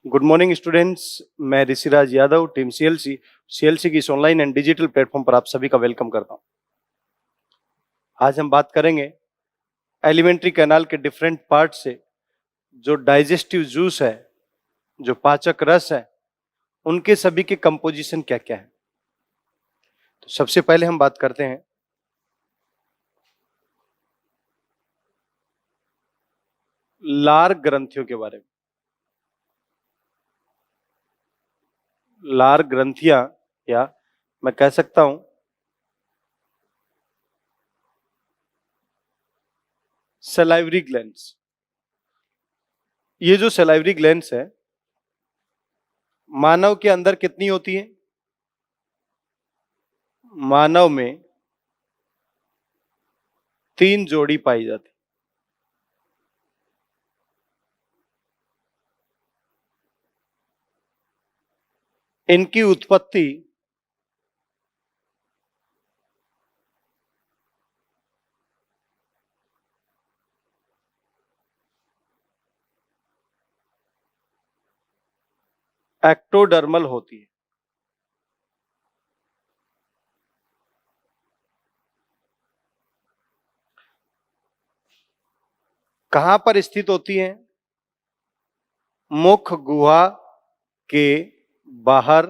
Good morning students, मैं Rishiraj Yadav, team CLC की इस ऑनलाइन एंड डिजिटल प्लेटफॉर्म पर आप सभी का वेलकम करता हूं। आज हम बात करेंगे एलिमेंट्री कैनाल के डिफरेंट पार्ट से जो डाइजेस्टिव जूस है, जो पाचक रस है, उनके सभी के कंपोजिशन क्या क्या है। तो सबसे पहले हम बात करते हैं लार ग्रंथियों के बारे में। लार ग्रंथियां, या मैं कह सकता हूं सलाइवरी ग्लैंड्स। ये जो सलाइवरी ग्लैंड्स है, मानव के अंदर कितनी होती है? मानव में 3 जोड़ी पाई जाती। इनकी उत्पत्ति एक्टोडर्मल होती है। कहां पर स्थित होती है? मुख गुहा के बाहर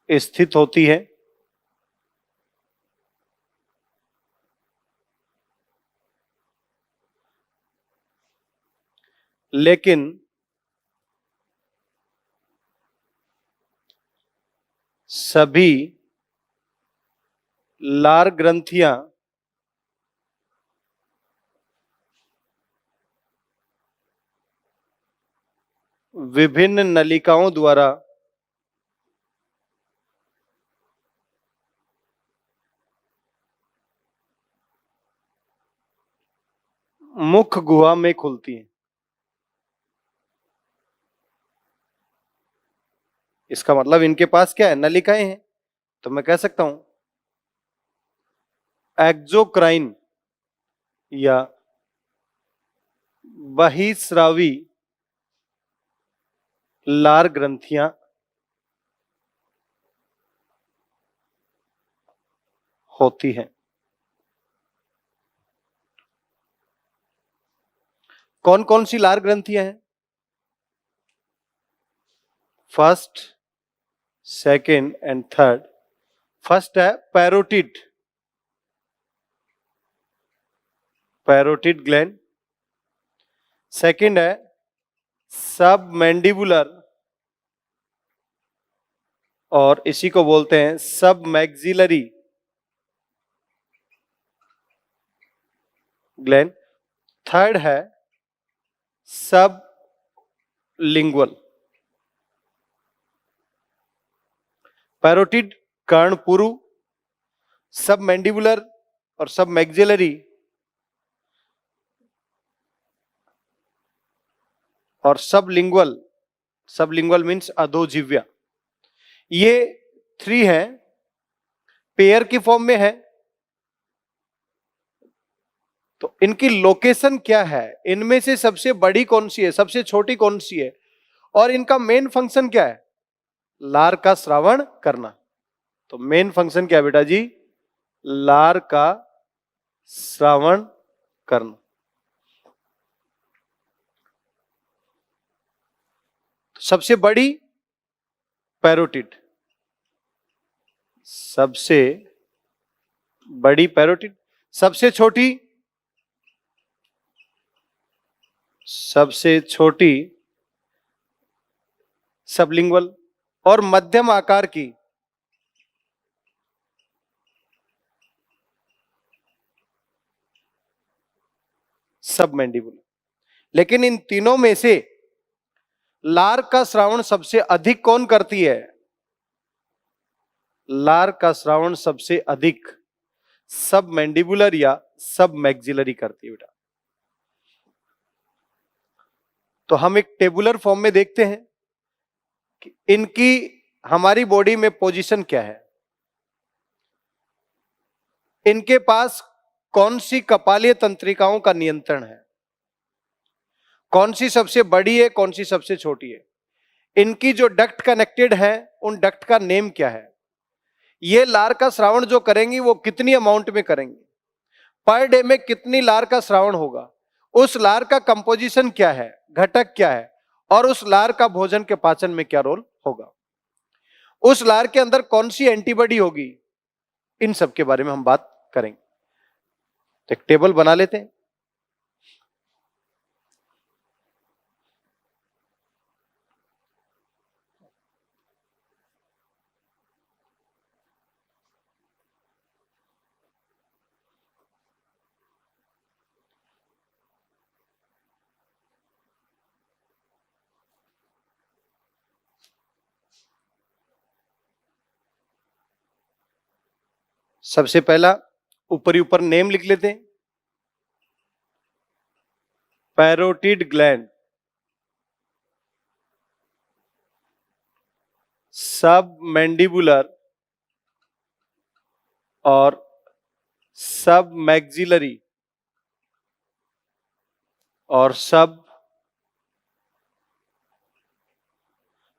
स्थित होती है। लेकिन सभी लार ग्रंथियां विभिन्न नलिकाओं द्वारा मुख गुहा में खुलती हैं। इसका मतलब इनके पास क्या है? नलिकाएं हैं। तो मैं कह सकता हूं एक्सोक्राइन या बहिस्रावी लार ग्रंथियां होती हैं। कौन कौन सी लार ग्रंथियां हैं? First, second and third. First है पैरोटिड, पैरोटिड ग्लैंड। सेकेंड है सब मैंडिबुलर, और इसी को बोलते हैं सब मैक्सिलरी ग्लैंड। थर्ड है सब लिंगुअल। पैरोटिड कर्णपुरु, सब मैंडिबुलर और सब मैक्सिलरी, और सब लिंगुअल। सब लिंगुअल मीन्स अधोजीव्या। ये 3 है, पेयर की फॉर्म में है। तो इनकी लोकेशन क्या है? इनमें से सबसे बड़ी कौन सी है, सबसे छोटी कौन सी है, और इनका मेन फंक्शन क्या है? लार का श्रावण करना। तो मेन फंक्शन क्या है बेटा जी? लार का श्रावण करना। सबसे बड़ी पैरोटिड, सबसे बड़ी पैरोटिड। सबसे छोटी, सबसे छोटी सबलिंगुअल। और मध्यम आकार की सब मैंडिबुलर। लेकिन इन तीनों में से लार का श्रावण सबसे अधिक कौन करती है? लार का श्रावण सबसे अधिक सब मैंडिबुलर या सब मैक्सिलरी करती है बेटा। तो हम एक टेबुलर फॉर्म में देखते हैं कि इनकी हमारी बॉडी में पोजीशन क्या है। इनके पास कौन सी कपालीय तंत्रिकाओं का नियंत्रण है, कौन सी सबसे बड़ी है, कौन सी सबसे छोटी है, इनकी जो डक्ट कनेक्टेड है उन डक्ट का नेम क्या है, ये लार का श्रावण जो करेंगी वो कितनी अमाउंट में करेंगी, पर डे में कितनी लार का श्रावण होगा, उस लार का कंपोजिशन क्या है, घटक क्या है, और उस लार का भोजन के पाचन में क्या रोल होगा, उस लार के अंदर कौन सी एंटीबॉडी होगी, इन सब के बारे में हम बात करेंगे। तो एक टेबल बना लेते हैं। सबसे पहला ऊपर ऊपर नेम लिख लेते हैं, पैरोटिड ग्लैंड, सब मैंडिबुलर और सब मैक्सिलरी और सब,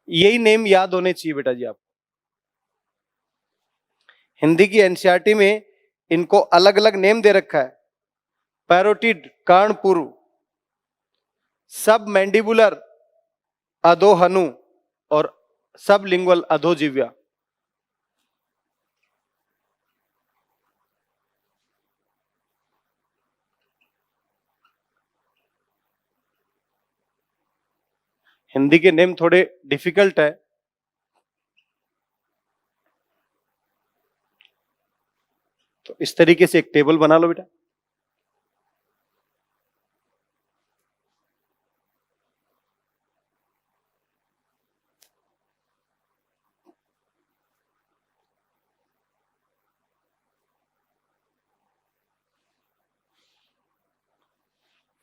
यही नेम याद होने चाहिए बेटा जी आपको। हिंदी की एनसीईआरटी में इनको अलग अलग नेम दे रखा है, पैरोटिड कर्णपुरु, सब मैंडिबुलर अधोहनु और सब लिंगुअल अधोजीव्या। हिंदी के नेम थोड़े डिफिकल्ट है, तो इस तरीके से एक टेबल बना लो बेटा।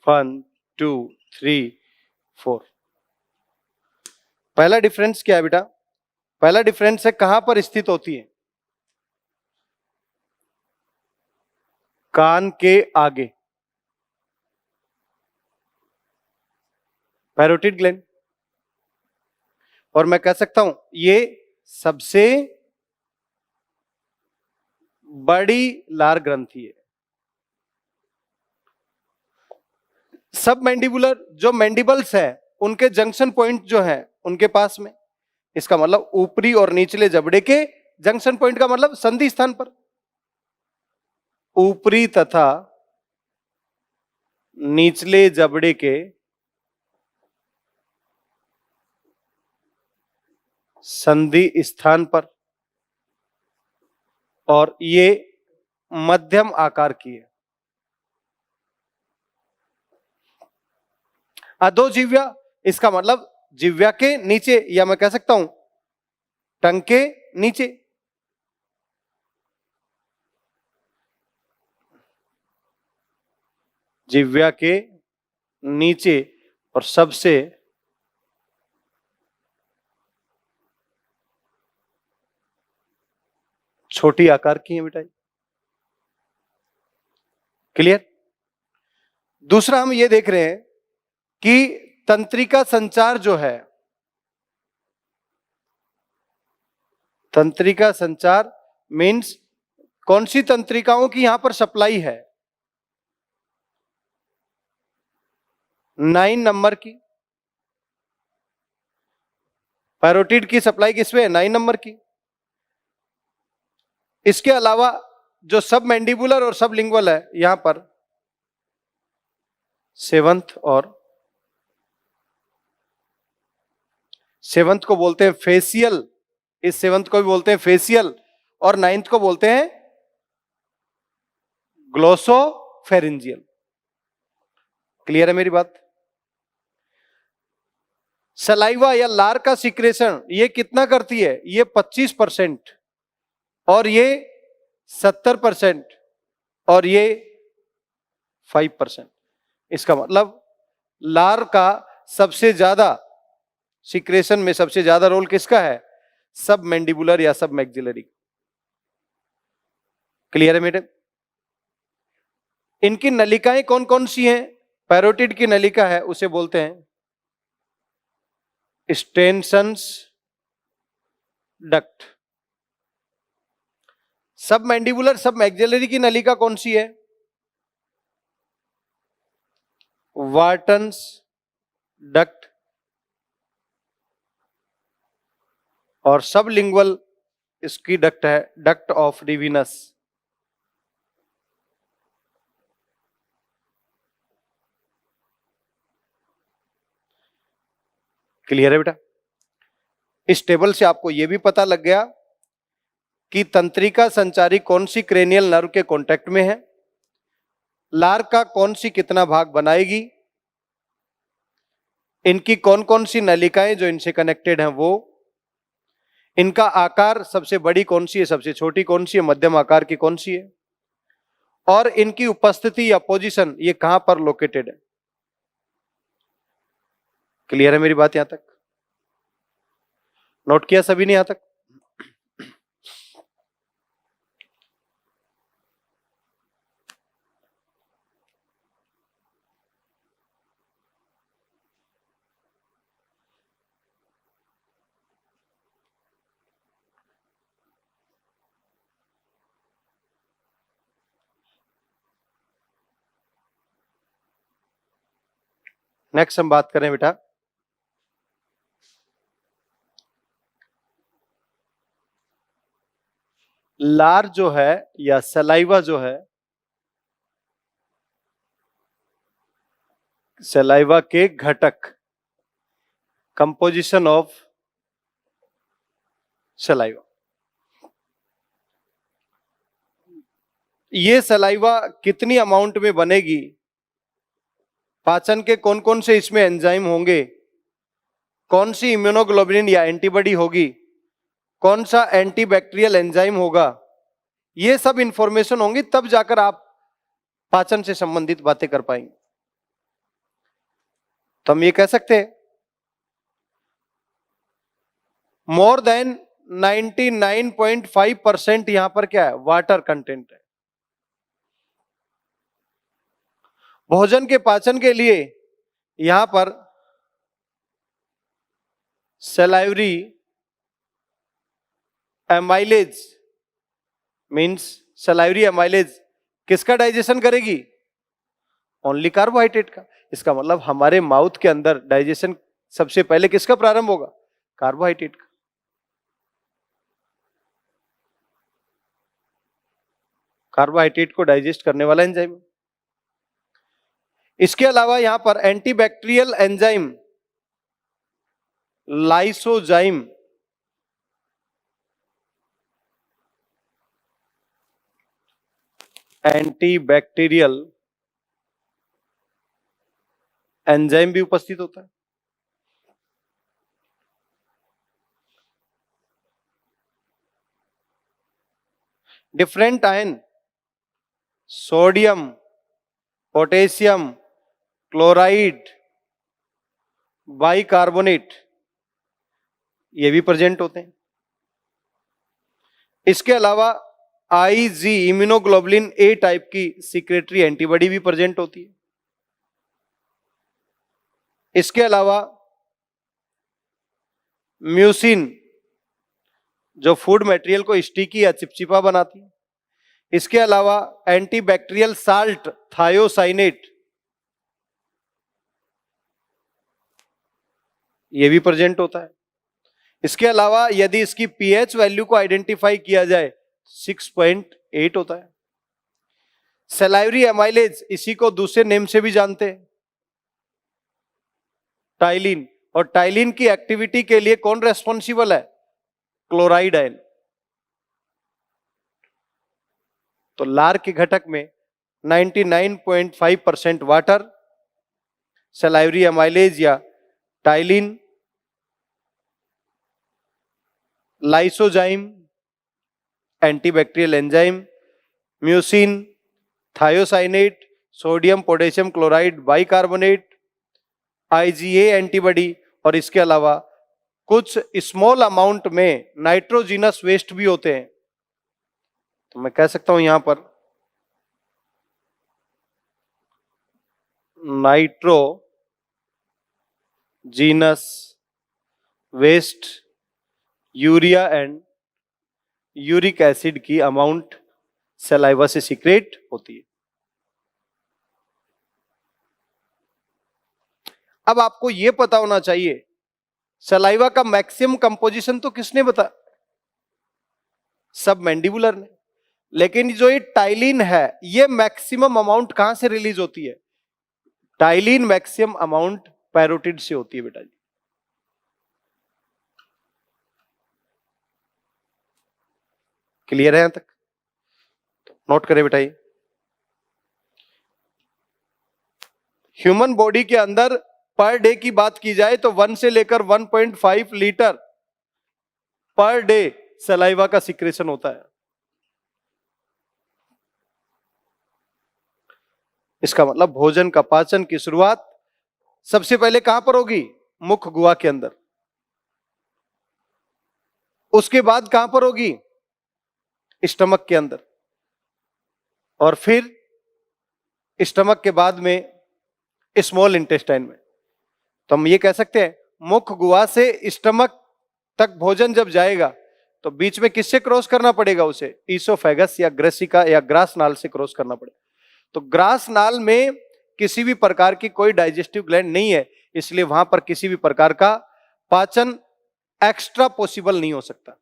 One, two, three, four. पहला डिफरेंस क्या है बेटा, पहला डिफरेंस है कहां पर स्थित होती है, कान के आगे, पैरोटिड ग्लैंड। और मैं कह सकता हूं ये सबसे बड़ी लार ग्रंथि है। सब मैंडिबुलर जो मैंडिबल्स है उनके जंक्शन पॉइंट जो है उनके पास में, इसका मतलब ऊपरी और निचले जबड़े के जंक्शन पॉइंट का मतलब संधि स्थान पर, ऊपरी तथा निचले जबड़े के संधि स्थान पर, और ये मध्यम आकार की है। अधोजीव्या, इसका मतलब जिव्या के नीचे, या मैं कह सकता हूं टंग के नीचे। जिव्या के नीचे और सबसे छोटी आकार की है बेटा। क्लियर। दूसरा हम ये देख रहे हैं कि तंत्रिका संचार जो है, तंत्रिका संचार मीन्स कौन सी तंत्रिकाओं की यहां पर सप्लाई है, 9 नंबर की। पैरोटिड की सप्लाई किसमें है, 9 नंबर की। इसके अलावा जो सब मैंडिबुलर और सब लिंगुअल है यहां पर 7th, और 7th को बोलते हैं फेसियल, इस 7th को भी बोलते हैं फेसियल, और 9th को बोलते हैं ग्लोसोफेरिंजियल। क्लियर है मेरी बात। सलाइवा या लार का सिक्रेशन ये कितना करती है, ये 25%, और ये 70%, और ये 5%। इसका मतलब लार का सबसे ज्यादा सिक्रेशन में सबसे ज्यादा रोल किसका है, सब मैंडिबुलर या सब मैक्सिलरी। क्लियर है मेरे। इनकी नलिकाएं कौन कौन सी हैं? पैरोटिड की नलिका है, उसे बोलते हैं स्टेनसन्स डक्ट। सब मैंडिबुलर सब मैक्सिलरी की नलिका कौन सी है? Wharton's duct. और सब लिंगुअल इसकी डक्ट है डक्ट ऑफ रिविनस। क्लियर है बेटा? इस टेबल से आपको यह भी पता लग गया कि तंत्रिका संचारी कौन सी क्रेनियल नर्व के कांटेक्ट में है, लार का कौन सी कितना भाग बनाएगी, इनकी कौन कौन सी नलिकाएं जो इनसे कनेक्टेड हैं वो, इनका आकार सबसे बड़ी कौन सी है, सबसे छोटी कौन सी है, मध्यम आकार की कौन सी है, और इनकी उपस्थिति या पोजीशन ये कहां पर लोकेटेड है। क्लियर है मेरी बात? यहां तक नोट किया सभी ने? यहां तक नेक्स्ट हम बात करें बेटा लार जो है या सलाइवा जो है, सलाइवा के घटक, कंपोजिशन ऑफ सलाइवा। ये सलाइवा कितनी अमाउंट में बनेगी, पाचन के कौन कौन से इसमें एंजाइम होंगे, कौन सी इम्यूनोग्लोबुलिन या एंटीबॉडी होगी, कौन सा एंटीबैक्टीरियल एंजाइम होगा, ये सब इंफॉर्मेशन होंगी, तब जाकर आप पाचन से संबंधित बातें कर पाएंगे। तो हम ये कह सकते हैं मोर देन 99.5% यहां पर क्या है, वाटर कंटेंट है। भोजन के पाचन के लिए यहां पर salivary amylase means salivary amylase किसका डाइजेशन करेगी? ओनली कार्बोहाइड्रेट का। इसका मतलब हमारे माउथ के अंदर डाइजेशन सबसे पहले किसका प्रारंभ होगा? कार्बोहाइड्रेट का। कार्बोहाइड्रेट को डाइजेस्ट करने वाला एंजाइम। इसके अलावा यहां पर antibacterial enzyme lysozyme, antibacterial enzyme भी उपस्थित होता है। Different ion sodium, potassium, chloride, bicarbonate ये भी प्रेजेंट होते हैं। इसके अलावा आईजी इम्यूनोग्लोबुलिन ए टाइप की सीक्रेटरी एंटीबॉडी भी प्रेजेंट होती है। इसके अलावा म्यूसिन जो फूड मटेरियल को स्टिकी या चिपचिपा बनाती है। इसके अलावा एंटीबैक्टीरियल साल्ट थायोसाइनेट ये भी प्रेजेंट होता है। इसके अलावा यदि इसकी पीएच वैल्यू को आइडेंटिफाई किया जाए 6.8 होता है। सलाइवरी एमाइलेज इसी को दूसरे नेम से भी जानते हैं, टाइलिन। और टाइलिन की एक्टिविटी के लिए कौन रेस्पॉन्सिबल है? Chloride ion. तो लार के घटक में 99.5% वाटर, सलाइवरी एमाइलेज या ptyalin, lysozyme, antibacterial enzyme, mucin, thiocyanate, sodium potassium chloride, bicarbonate, IgA antibody, और इसके अलावा कुछ स्मॉल अमाउंट में नाइट्रोजिनस वेस्ट भी होते हैं। तो मैं कह सकता हूं यहां पर nitrogenous waste, urea and uric acid की अमाउंट सलाइवा से सीक्रेट होती है। अब आपको यह पता होना चाहिए सलाइवा का मैक्सिमम कंपोजिशन तो किसने बताया? सब मैंडिबुलर ने। लेकिन जो ये टाइलिन है, ये मैक्सिमम अमाउंट कहां से रिलीज होती है? टाइलिन मैक्सिमम अमाउंट पैरोटिड से होती है बेटा जी। क्लियर है यहां तक? नोट करें बेटा। ये ह्यूमन बॉडी के अंदर पर डे की बात की जाए तो 1 से लेकर 1.5 लीटर पर डे सलाइवा का सिक्रेशन होता है। इसका मतलब भोजन का पाचन की शुरुआत सबसे पहले कहां पर होगी? मुख गुहा के अंदर। उसके बाद कहां पर होगी? स्टमक के अंदर। और फिर स्टमक के बाद में स्मॉल इंटेस्टाइन में। तो हम ये कह सकते हैं मुख गुहा से स्टमक तक भोजन जब जाएगा तो बीच में किससे क्रॉस करना पड़ेगा? उसे ईसोफेगस या ग्रेसिका या ग्रास नाल से क्रॉस करना पड़ेगा। तो ग्रास नाल में किसी भी प्रकार की कोई डाइजेस्टिव ग्लैंड नहीं है, इसलिए वहां पर किसी भी प्रकार का पाचन एक्स्ट्रा पॉसिबल नहीं हो सकता।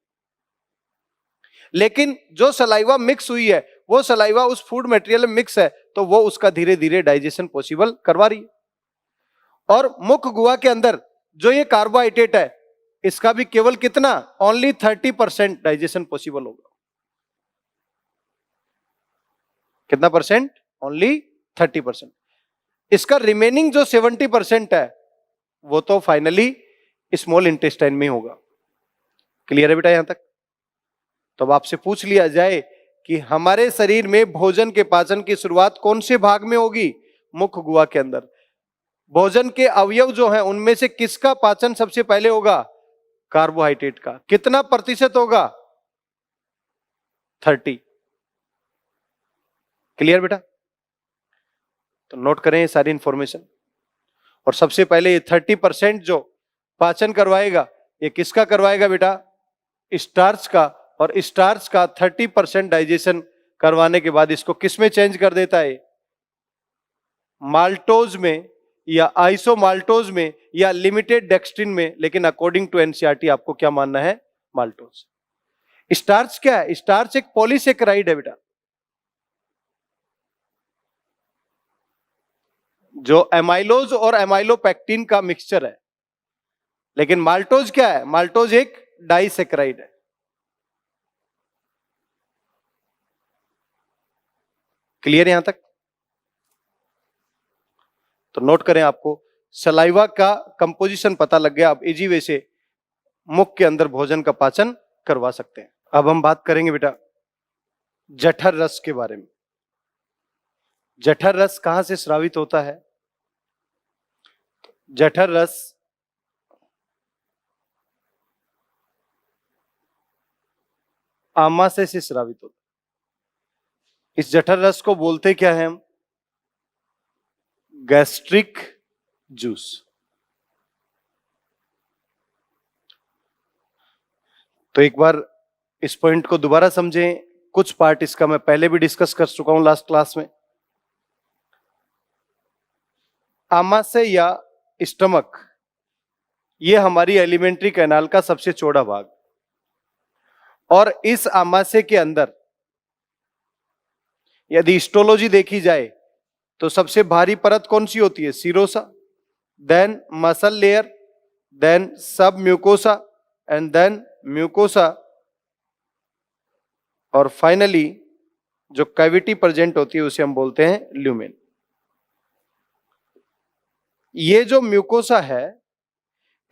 लेकिन जो सलाइवा मिक्स हुई है, वो सलाइवा उस फूड मटेरियल में मिक्स है, तो वो उसका धीरे धीरे डाइजेशन पॉसिबल करवा रही है। और मुख गुहा के अंदर जो ये कार्बोहाइड्रेट है, इसका भी केवल कितना? ओनली 30% डाइजेशन पॉसिबल होगा। कितना परसेंट? ओनली 30%। इसका रिमेनिंग जो 70% है वो तो फाइनली स्मॉल इंटेस्टाइन में होगा। क्लियर है बेटा यहां तक? तो अब आपसे पूछ लिया जाए कि हमारे शरीर में भोजन के पाचन की शुरुआत कौन से भाग में होगी? मुख गुहा के अंदर। भोजन के अवयव जो हैं उनमें से किसका पाचन सबसे पहले होगा? कार्बोहाइड्रेट का। कितना प्रतिशत होगा? 30। क्लियर बेटा? तो नोट करें ये सारी इंफॉर्मेशन। और सबसे पहले ये 30% जो पाचन करवाएगा, ये किसका करवाएगा बेटा? स्टार्च का। और स्टार्च का 30% डाइजेशन करवाने के बाद इसको किस में चेंज कर देता है? माल्टोज में या आइसोमाल्टोज में या लिमिटेड डेक्सट्रिन में। लेकिन अकॉर्डिंग टू एनसीईआरटी आपको क्या मानना है? माल्टोज। स्टार्च क्या है? स्टार्च एक पॉलीसेकेराइड है बेटा, जो एमाइलोज और एमाइलोपेक्टिन का मिक्सचर है। लेकिन माल्टोज क्या है? माल्टोज एक डाइसेकेराइड है। क्लियर यहां तक? तो नोट करें, आपको सलाइवा का कंपोजिशन पता लग गया। अब इजी वे से मुख के अंदर भोजन का पाचन करवा सकते हैं। अब हम बात करेंगे बेटा जठर रस के बारे में। जठर रस कहां से स्रावित होता है? जठर रस आमाशय से स्रावित होता है। इस जठर रस को बोलते क्या है हम? Gastric juice. तो एक बार इस पॉइंट को दोबारा समझें। कुछ पार्ट इसका मैं पहले भी डिस्कस कर चुका हूं लास्ट क्लास में। आमाशय या स्टमक, ये हमारी एलिमेंट्री कैनाल का सबसे चौड़ा भाग। और इस आमाशय के अंदर यदि हिस्टोलॉजी देखी जाए तो सबसे भारी परत कौन सी होती है? Serosa, then muscle layer, then submucosa and then mucosa, और फाइनली जो कैविटी प्रेजेंट होती है उसे हम बोलते हैं ल्यूमेन। ये जो म्यूकोसा है,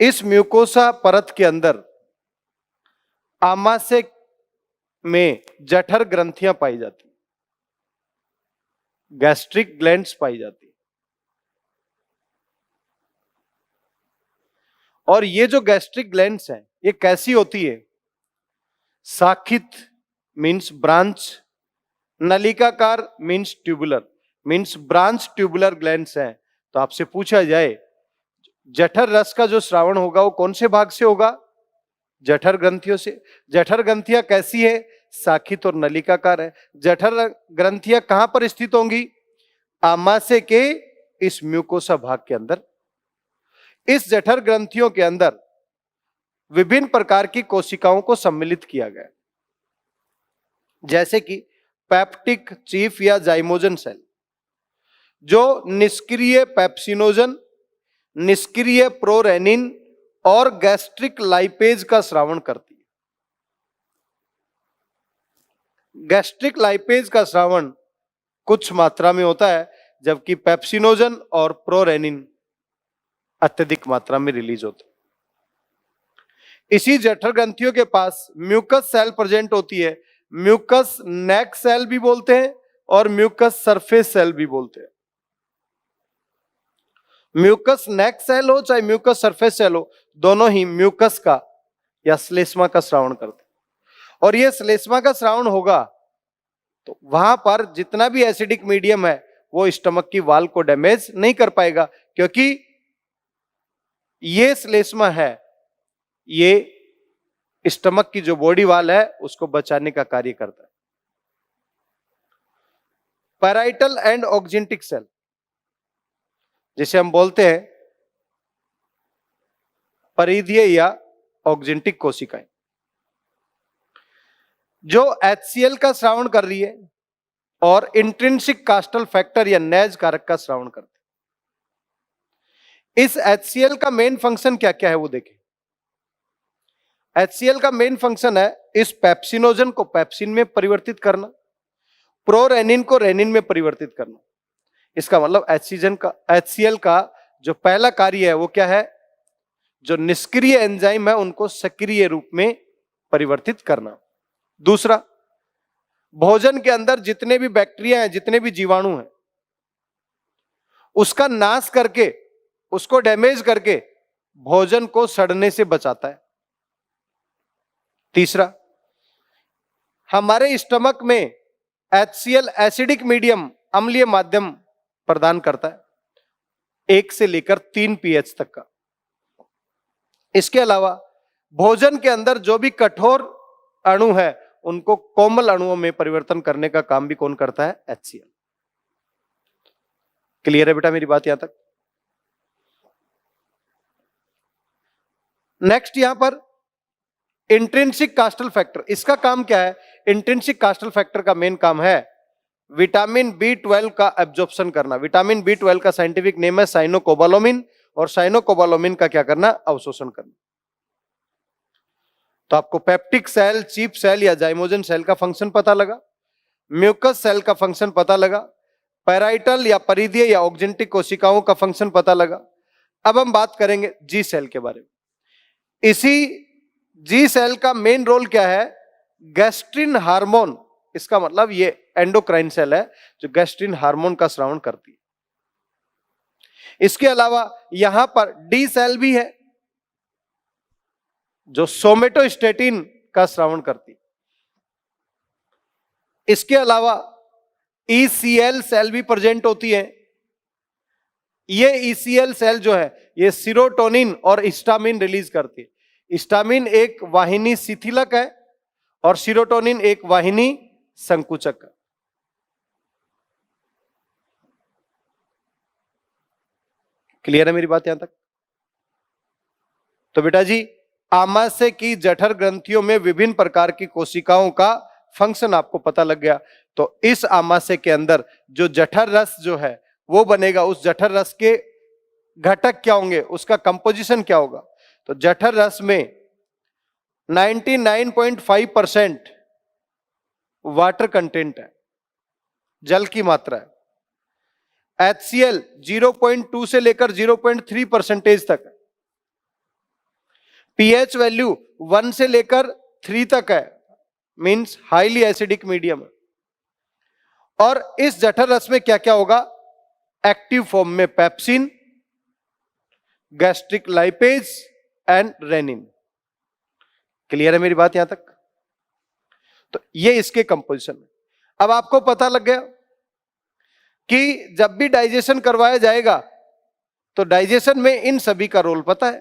इस म्यूकोसा परत के अंदर आमाशय में जठर ग्रंथियां पाई जाती, गैस्ट्रिक ग्लैंड्स पाई जाती। और ये जो गैस्ट्रिक ग्लैंड्स हैं, ये कैसी होती है? शाखित मीन्स ब्रांच, नलिकाकार means tubular, means branch tubular glands हैं, तो आपसे पूछा जाए जठर रस का जो स्रावण होगा वो कौन से भाग से होगा? जठर ग्रंथियों से। जठर ग्रंथियां कैसी है? शाखित और नलिकाकार है। जठर ग्रंथियां कहां पर स्थित होंगी? आमाशय के इस म्यूकोसा भाग के अंदर। इस जठर ग्रंथियों के अंदर विभिन्न प्रकार की कोशिकाओं को सम्मिलित किया गया, जैसे कि पेप्टिक, चीफ या जाइमोजन सेल, जो निष्क्रिय पेप्सिनोजन, निष्क्रिय प्रोरेनिन और गैस्ट्रिक लाइपेज का स्रावण करती है। गैस्ट्रिक लाइपेज का स्रावण कुछ मात्रा में होता है, जबकि पेप्सिनोजन और प्रोरेनिन अत्यधिक मात्रा में रिलीज होते हैं। इसी जठर ग्रंथियों के पास म्यूकस सेल प्रेजेंट होती है। म्यूकस नेक सेल भी बोलते हैं और म्यूकस सरफेस सेल भी बोलते हैं। म्यूकस नेक सेल हो चाहे म्यूकस सरफेस सेल हो, दोनों ही म्यूकस का या श्लेष्मा का स्रावण करते हैं। और यह श्लेष्मा का स्रावण होगा तो वहां पर जितना भी एसिडिक मीडियम है वो स्टमक की वाल को डैमेज नहीं कर पाएगा, क्योंकि ये श्लेष्मा है, ये स्टमक की जो बॉडी वाल है उसको बचाने का कार्य करता है। पैराइटल एंड ऑक्जेंटिक सेल, जिसे हम बोलते हैं परिधीय या ऑक्जेंटिक कोशिकाएं, जो HCl का स्रावण कर रही है और इंट्रिंसिक कास्टल फैक्टर या नेज कारक का स्रावण करती है। इस HCl का मेन फंक्शन क्या क्या है वो देखें। HCl का मेन फंक्शन है इस पेप्सिनोजन को पेप्सिन में परिवर्तित करना, प्रोरेनिन को रेनिन में परिवर्तित करना। इसका मतलब HCl का जो पहला कार्य है वो क्या है? जो निष्क्रिय एंजाइम है उनको सक्रिय रूप में परिवर्तित करना। दूसरा, भोजन के अंदर जितने भी बैक्टीरिया हैं, जितने भी जीवाणु हैं, उसका नाश करके, उसको डैमेज करके भोजन को सड़ने से बचाता है। तीसरा, हमारे स्टमक में HCl एसिडिक मीडियम, अम्लीय माध्यम प्रदान करता है 1 से लेकर 3 pH तक का। इसके अलावा भोजन के अंदर जो भी कठोर अणु है उनको कोमल अणुओं में परिवर्तन करने का काम भी कौन करता है? HCl। क्लियर है बेटा मेरी बात यहां तक? नेक्स्ट यहां पर इंट्रिंसिक कास्टल फैक्टर, इसका काम क्या है? इंट्रिंसिक कास्टल फैक्टर का मेन काम है विटामिन B12 का एब्जॉर्प्शन करना। विटामिन B12 का साइंटिफिक नेम है साइनोकोबालामिन, और साइनोकोबालामिन का क्या करना? अवशोषण करना। तो आपको पेप्टिक सेल, चीफ सेल या जाइमोजन सेल का फंक्शन पता लगा, म्यूकस सेल का फंक्शन पता लगा, पैराइटल या परिधीय या ऑक्जेंटिक कोशिकाओं का फंक्शन पता लगा। अब हम बात करेंगे जी सेल के बारे में। इसी जी सेल का मेन रोल क्या है? गैस्ट्रिन हार्मोन, इसका मतलब ये एंडोक्राइन सेल है जो गैस्ट्रिन हार्मोन का स्रावण करती है। इसके अलावा यहां पर डी सेल भी है जो सोमेटोस्टेटिन का स्रावण करती है। इसके अलावा ECL सेल भी प्रेजेंट होती है। ये ECL सेल जो है ये सीरोटोनिन और हिस्टामिन रिलीज करती है। हिस्टामिन एक वाहिनी शिथिलक है और सीरोटोनिन एक वाहिनी संकुचक है। क्लियर है मेरी बात यहां तक? तो बेटा जी, आमाशय की जठर ग्रंथियों में विभिन्न प्रकार की कोशिकाओं का फंक्शन आपको पता लग गया। तो इस आमाशय के अंदर जो जठर रस जो है वो बनेगा, उस जठर रस के घटक क्या होंगे, उसका कंपोजिशन क्या होगा? तो जठर रस में 99.5% वाटर कंटेंट है, जल की मात्रा है। HCl 0.2 से लेकर 0.3% तक है। pH वैल्यू 1 से लेकर 3 तक है, मींस हाईली एसिडिक मीडियम है। और इस जठर रस में क्या क्या होगा? एक्टिव फॉर्म में pepsin, gastric lipase and rennin. Clear है मेरी बात यहां तक? तो ये इसके कंपोजिशन है। अब आपको पता लग गया कि जब भी डाइजेशन करवाया जाएगा तो डाइजेशन में इन सभी का रोल पता है।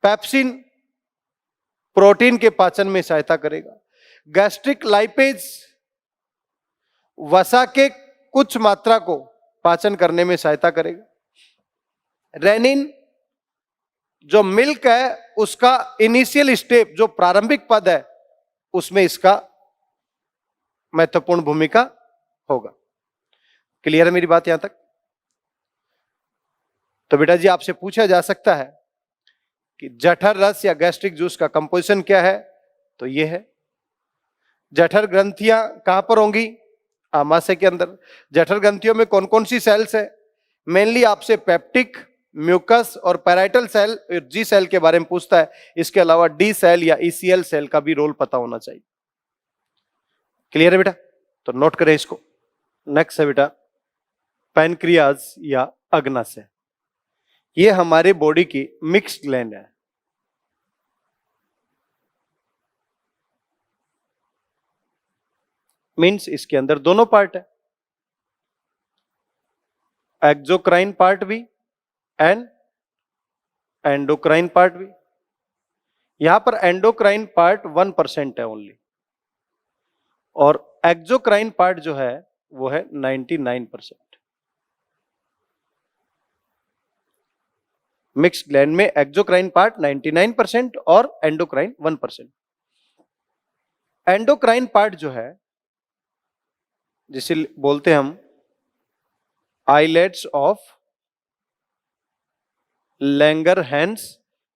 पेप्सिन प्रोटीन के पाचन में सहायता करेगा। गैस्ट्रिक लाइपेज वसा के कुछ मात्रा को पाचन करने में सहायता करेगा। रेनिन जो मिल्क है उसका इनिशियल स्टेप, जो प्रारंभिक पद है, उसमें इसका महत्वपूर्ण भूमिका होगा। क्लियर है मेरी बात यहां तक? तो बेटा जी आपसे पूछा जा सकता है कि जठर रस या गैस्ट्रिक जूस का कंपोजिशन क्या है, तो ये है। जठर ग्रंथियां कहां पर होंगी? आमाशय के अंदर। जठर ग्रंथियों में कौन कौन सी सेल्स है? मेनली आपसे पेप्टिक, म्यूकस और पैराइटल सेल, जी सेल के बारे में पूछता है। इसके अलावा डी सेल या ईसीएल सेल का भी रोल पता होना चाहिए। क्लियर है बेटा? तो नोट करें इसको। नेक्स्ट है बेटा पैनक्रियाज या अग्नाशय। ये हमारे बॉडी की मिक्स्ड ग्लैंड है। मींस इसके अंदर दोनों पार्ट है, एक्सोक्राइन पार्ट भी एंड एंडोक्राइन पार्ट भी। यहां पर एंडोक्राइन पार्ट 1% है ओनली, और एक्सोक्राइन पार्ट जो है वो है 99%। मिक्स्ड ग्लैंड में एक्सोक्राइन पार्ट 99% और एंडोक्राइन 1%। एंडोक्राइन पार्ट जो है, जिसे बोलते हैं हम आइलेट्स ऑफ लैंगरहैंस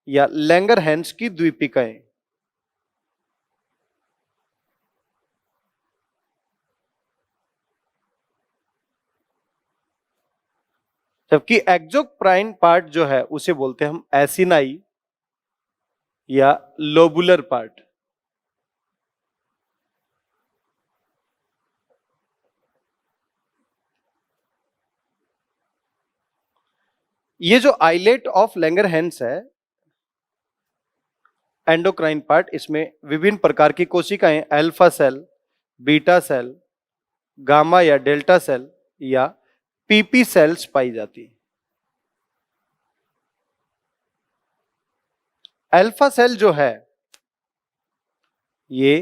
या लैंगरहैंस की द्वीपिकाएं। जबकि एक्सोक्राइन पार्ट जो है उसे बोलते हैं हम एसिनाई या लोबुलर पार्ट। ये जो आइलेट ऑफ लैंगरहैंस है, एंडोक्राइन पार्ट, इसमें विभिन्न प्रकार की कोशिकाएं, alpha cell, beta cell, gamma या डेल्टा सेल या पीपी सेल्स पाई जाती। अल्फा सेल जो है ये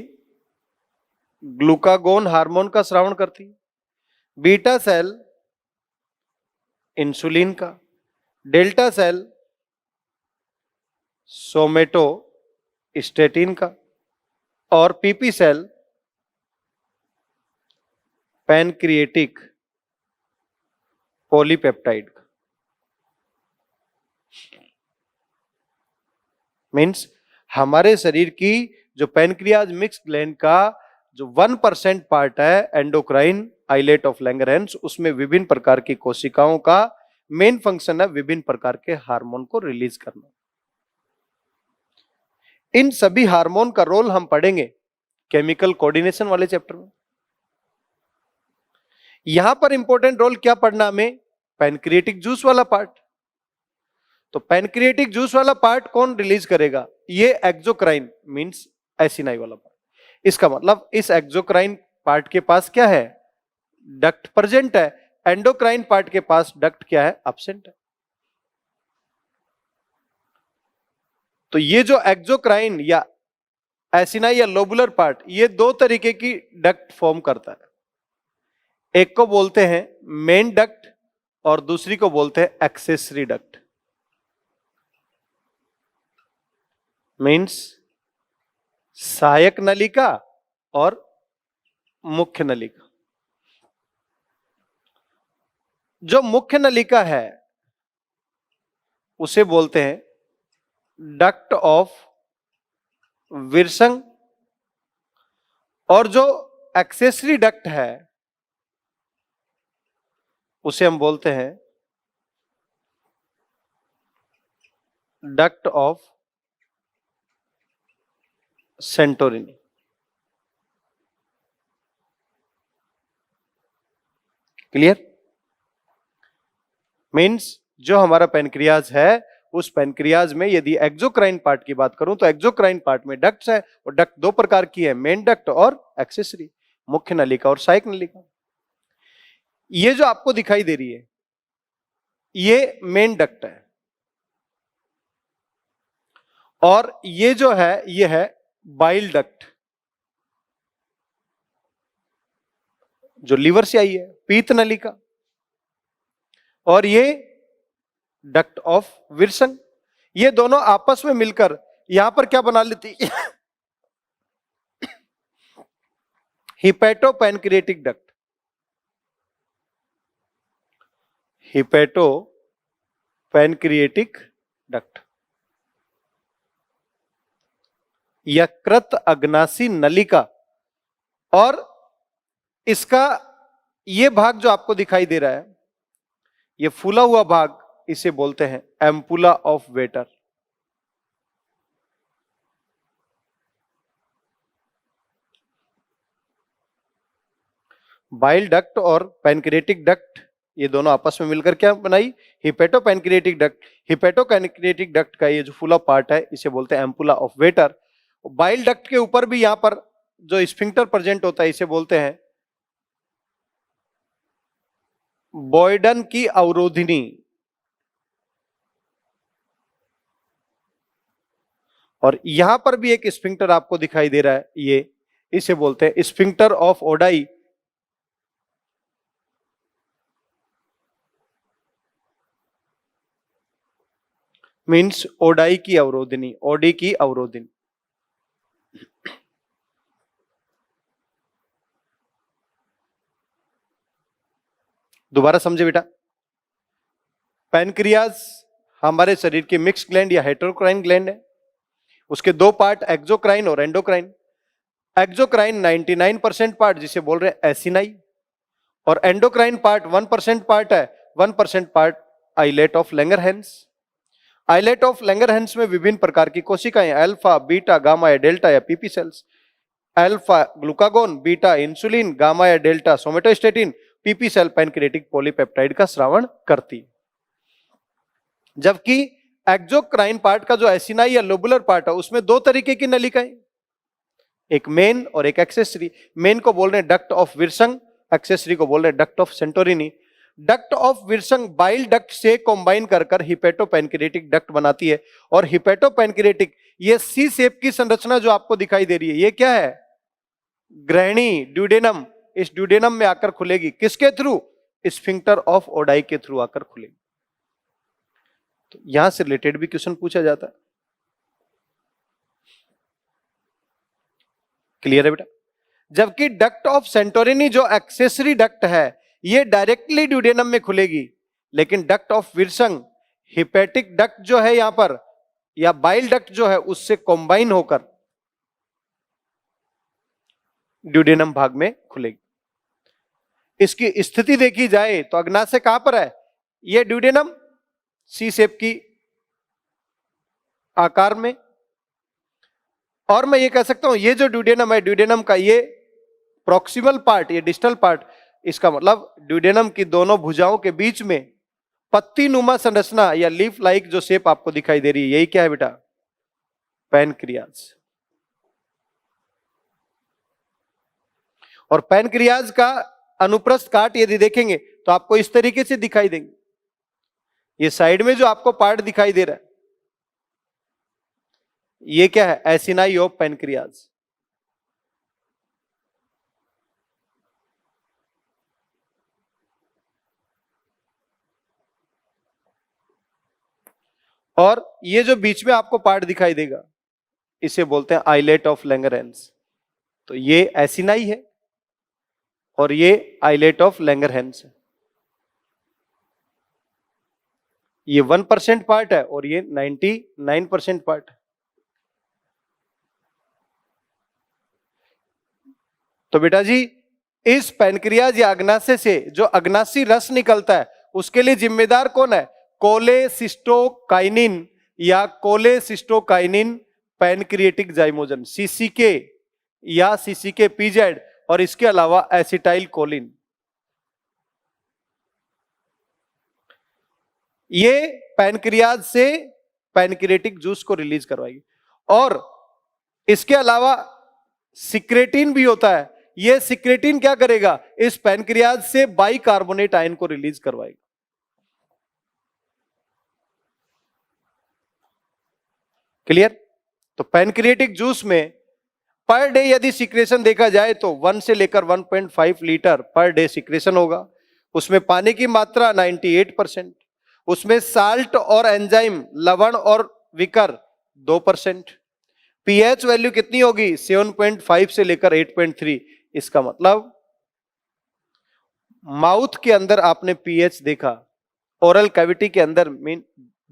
ग्लूकागोन हार्मोन का स्रावण करती है, बीटा सेल इंसुलिन का, डेल्टा सेल सोमेटोस्टेटिन का, और पीपी सेल पैनक्रिएटिक पॉलीपेप्टाइड का। मीन्स हमारे शरीर की जो पैनक्रियाज मिक्स ग्लैंड का जो 1% पार्ट है एंडोक्राइन आइलेट ऑफ लैंगरहैंस, उसमें विभिन्न प्रकार की कोशिकाओं का मेन फंक्शन है विभिन्न प्रकार के हार्मोन को रिलीज करना। इन सभी हार्मोन का रोल हम पढ़ेंगे केमिकल कोऑर्डिनेशन वाले चैप्टर में। यहां पर इंपॉर्टेंट रोल क्या पढ़ना हमें? पैनक्रिएटिक जूस वाला पार्ट। तो पैनक्रिएटिक जूस वाला पार्ट कौन रिलीज करेगा? ये एक्सोक्राइन मींस एसिनाई वाला पार्ट। इसका मतलब इस एक्सोक्राइन पार्ट के पास क्या है? डक्ट प्रेजेंट है। एंडोक्राइन पार्ट के पास डक्ट क्या है? एब्सेंट है। तो ये जो एक्सोक्राइन या एसिनाई या लोबुलर पार्ट, ये दो तरीके की डक्ट फॉर्म करता है। एक को बोलते हैं मेन डक्ट और दूसरी को बोलते हैं एक्सेसरी डक्ट। मीन्स सहायक नलिका और मुख्य नलिका। जो मुख्य नलिका है उसे बोलते हैं डक्ट ऑफ विर्संग, और जो एक्सेसरी डक्ट है उसे हम बोलते हैं duct of Santorini. Clear? Means जो हमारा पैनक्रियाज है, उस पैनक्रियाज में यदि एक्सोक्राइन पार्ट की बात करूं तो एक्सोक्राइन पार्ट में डक्ट्स है, और डक्ट दो प्रकार की है, मेन डक्ट और एक्सेसरी, मुख्य नलिका और सहायक नलिका। ये जो आपको दिखाई दे रही है ये मेन डक्ट है, और ये जो है ये है बाइल डक्ट, जो लीवर से आई है, पीत नलिका। और ये डक्ट ऑफ विल्सन। ये दोनों आपस में मिलकर यहां पर क्या बना लेती hepato pancreatic duct. Hepato pancreatic duct. यकृत अग्नाशी नलिका। और इसका ये भाग जो आपको दिखाई दे रहा है, ये फूला हुआ भाग, इसे बोलते हैं ampulla of waiter. Bile duct और पैनक्रिएटिक डक्ट, ये दोनों आपस में मिलकर क्या बनाई? Hepato pancreatic duct. Hepato pancreatic duct का ये जो फूला पार्ट है, इसे बोलते हैं ampulla of waiter. Bile duct के ऊपर भी यहां पर जो स्फिंक्टर प्रेजेंट होता है, इसे बोलते हैं बॉयडन की अवरोधिनी। और यहां पर भी एक स्फिंक्टर आपको दिखाई दे रहा है, ये इसे बोलते हैं sphincter of Oddi. Means ODI की अवरोधिनी, ओडी की अवरोधिनी। दोबारा समझे बेटा, पैनक्रियाज हमारे शरीर की मिक्स ग्लैंड या हेटेरोक्राइन ग्लैंड है। उसके दो पार्ट, एक्सोक्राइन और एंडोक्राइन। एक्सोक्राइन 99% पार्ट जिसे बोल रहे हैं एसिनाई, और एंडोक्राइन पार्ट 1% पार्ट है, 1% part islet of Langerhans. Islet of Langerhans में विभिन्न प्रकार की कोशिकाएं, अल्फा, बीटा, गामा या डेल्टा या PP cells. Alpha glucagon, beta insulin, gamma या delta somatostatin, PP cell pancreatic polypeptide का स्रावण करती है। जबकि एक्सोक्राइन पार्ट का जो एसिनाई या लोबुलर पार्ट है, उसमें दो तरीके की नलिकाएं, एक मेन और एक एक्सेसरी। मेन को बोल रहे हैं डक्ट ऑफ विल्सन, एक्सेसरी को बोल रहे हैं duct of Santorini. Duct of Wilson bile duct से कॉम्बाइन कर हिपैटो पैनक्रिएटिक डक्ट बनाती है। और हिपैटो पैनक्रिएटिक, ये सी शेप की संरचना जो आपको दिखाई दे रही है, ये क्या है? ग्रहणी, ड्यूडेनम। इस ड्यूडेनम में आकर खुलेगी, किसके थ्रू? स्फिंक्टर ऑफ ओडाई के थ्रू आकर खुलेगी। तो यहां से रिलेटेड भी क्वेश्चन पूछा जाता है। क्लियर है बेटा? जबकि डक्ट ऑफ सेंटोरिनी जो एक्सेसरी डक्ट है, ये डायरेक्टली ड्यूडेनम में खुलेगी, लेकिन duct of Wilson, hepatic duct जो है यहां पर, या बाइल डक्ट जो है, उससे कॉम्बाइन होकर ड्यूडेनम भाग में खुलेगी। इसकी स्थिति देखी जाए तो अग्नाशय कहां पर है? ये ड्यूडेनम सी शेप की आकार में। और मैं ये कह सकता हूं, ये जो ड्यूडेनम है, ड्यूडेनम का ये प्रॉक्सिमल पार्ट, ये डिस्टल पार्ट, इसका मतलब ड्यूडेनम की दोनों भुजाओं के बीच में पत्ती नुमा संरचना या लीफ लाइक जो शेप आपको दिखाई दे रही है, यही क्या है बेटा? पैनक्रियाज। और पैनक्रियाज का अनुप्रस्थ काट यदि देखेंगे तो आपको इस तरीके से दिखाई देंगे। ये साइड में जो आपको पार्ट दिखाई दे रहा है, ये क्या है? Acini of pancreas. और ये जो बीच में आपको पार्ट दिखाई देगा, इसे बोलते हैं आइलेट ऑफ लैंगरहैंस। तो ये एसिनाई है और ये आइलेट ऑफ लैंगरहैंस है। ये 1% पार्ट है और ये 99% पार्ट है। तो बेटा जी, इस पैनक्रियाज या अग्नाशय से जो अग्नाशी रस निकलता है, उसके लिए जिम्मेदार कौन है? कोलेसिस्टोकाइनिन या कोलेसिस्टोकाइनिन पैनक्रिएटिक जाइमोजन, सीसीके या सीसीके पीजेड, और इसके अलावा एसिटाइल कोलिन। ये पैनक्रियाज से पैनक्रिएटिक जूस को रिलीज करवाएगी। और इसके अलावा सिक्रेटिन भी होता है। ये सिक्रेटिन क्या करेगा? इस पैनक्रियाज से बाइकार्बोनेट आयन को रिलीज करवाएगा। क्लियर? तो पैनक्रिएटिक जूस में पर डे यदि सिक्रेशन देखा जाए तो 1 से लेकर 1.5 लीटर पर डे सिक्रेशन होगा। उसमें पानी की मात्रा 98%, उसमें साल्ट और एंजाइम लवण और विकर 2%। पीएच वैल्यू कितनी होगी? 7.5 से लेकर 8.3। इसका मतलब माउथ के अंदर आपने पीएच देखा, ओरल कैविटी के अंदर मीन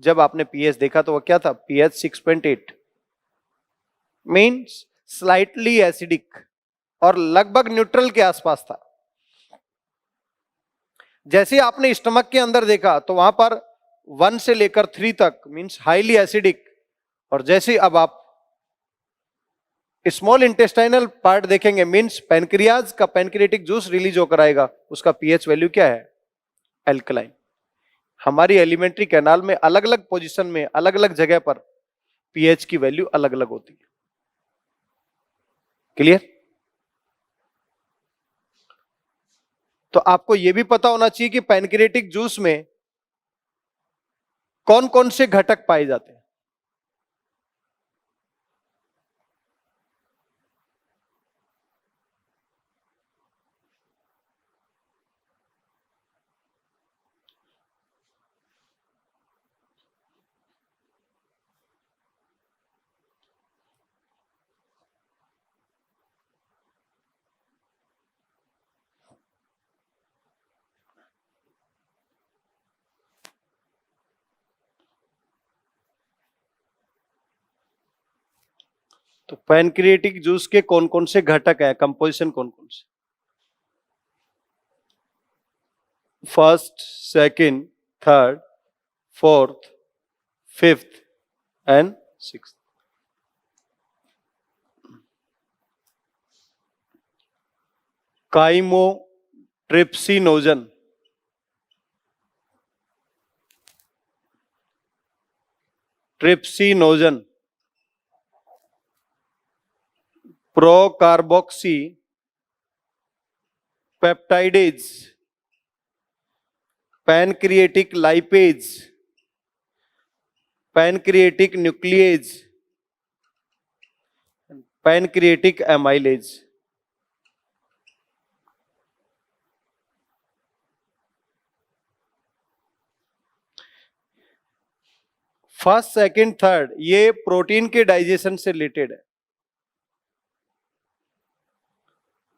जब आपने पीएच देखा तो वो क्या था? पीएच 6.8 मीन्स स्लाइटली एसिडिक और लगभग न्यूट्रल के आसपास था। जैसे आपने स्टमक के अंदर देखा तो वहां पर 1 से लेकर 3 तक मीन्स हाईली एसिडिक, और जैसे अब आप स्मॉल इंटेस्टाइनल पार्ट देखेंगे मीन्स पैनक्रियाज का पैनक्रिएटिक जूस रिलीज होकर आएगा, उसका पीएच वैल्यू क्या है? एल्कलाइन। हमारी एलिमेंट्री कैनाल में अलग अलग पोजीशन में अलग अलग जगह पर पीएच की वैल्यू अलग अलग होती है। क्लियर? तो आपको यह भी पता होना चाहिए कि पैनक्रिएटिक जूस में कौन कौन से घटक पाए जाते हैं। तो पैनक्रिएटिक जूस के कौन कौन से घटक है, कंपोजिशन कौन कौन से? First, second, third, fourth, fifth and sixth. Chymotrypsinogen, trypsinogen, procarboxypeptidase, pancreatic lipase, pancreatic nuclease, pancreatic amylase. First, second, third ये प्रोटीन के डाइजेशन से रिलेटेड है,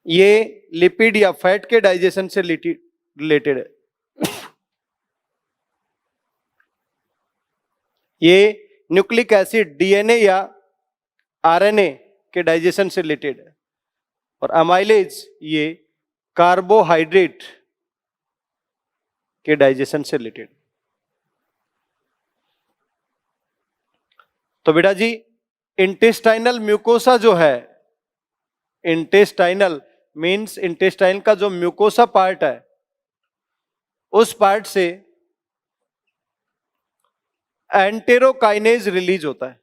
ये लिपिड या फैट के डाइजेशन से रिलेटेड है, ये न्यूक्लिक एसिड डीएनए या आरएनए के डाइजेशन से रिलेटेड है, और अमाइलेज ये कार्बोहाइड्रेट के डाइजेशन से रिलेटेड। तो बेटा जी इंटेस्टाइनल म्यूकोसा जो है, इंटेस्टाइनल मींस इंटेस्टाइन का जो म्यूकोसा पार्ट है उस पार्ट से एंटेरोकाइनेज रिलीज होता है।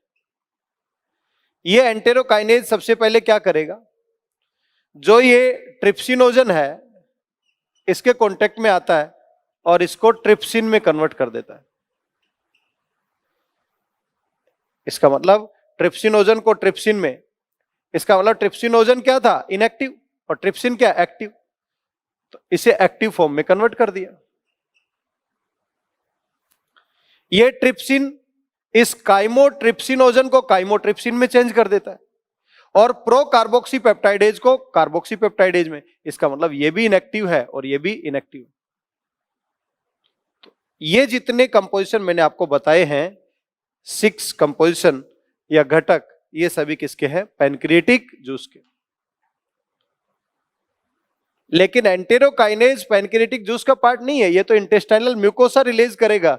ये एंटेरोकाइनेज सबसे पहले क्या करेगा? जो ये ट्रिप्सिनोजन है इसके कांटेक्ट में आता है और इसको ट्रिप्सिन में कन्वर्ट कर देता है। इसका मतलब ट्रिप्सिनोजन को ट्रिप्सिन में, इसका मतलब ट्रिप्सिनोजन क्या था? इनएक्टिव, और ट्रिप्सिन क्या? एक्टिव। तो इसे एक्टिव फॉर्म में कन्वर्ट कर दिया। ये ट्रिप्सिन इस काइमोट्रिप्सिनोजन को काइमोट्रिप्सिन में चेंज कर देता है और प्रो कार्बोक्सी पेप्टाइडेज को कार्बोक्सी पेप्टाइडेज में। इसका मतलब ये भी इनएक्टिव है और ये भी इनएक्टिव। तो ये जितने कंपोजिशन मैंने आपको बताए हैं 6 कंपोजिशन या घटक, ये सभी किसके हैं? पैनक्रिएटिक जूस के। लेकिन एंटेरोकाइनेज पैनक्रिएटिक जूस का पार्ट नहीं है, ये तो इंटेस्टाइनल म्यूकोसा रिलीज करेगा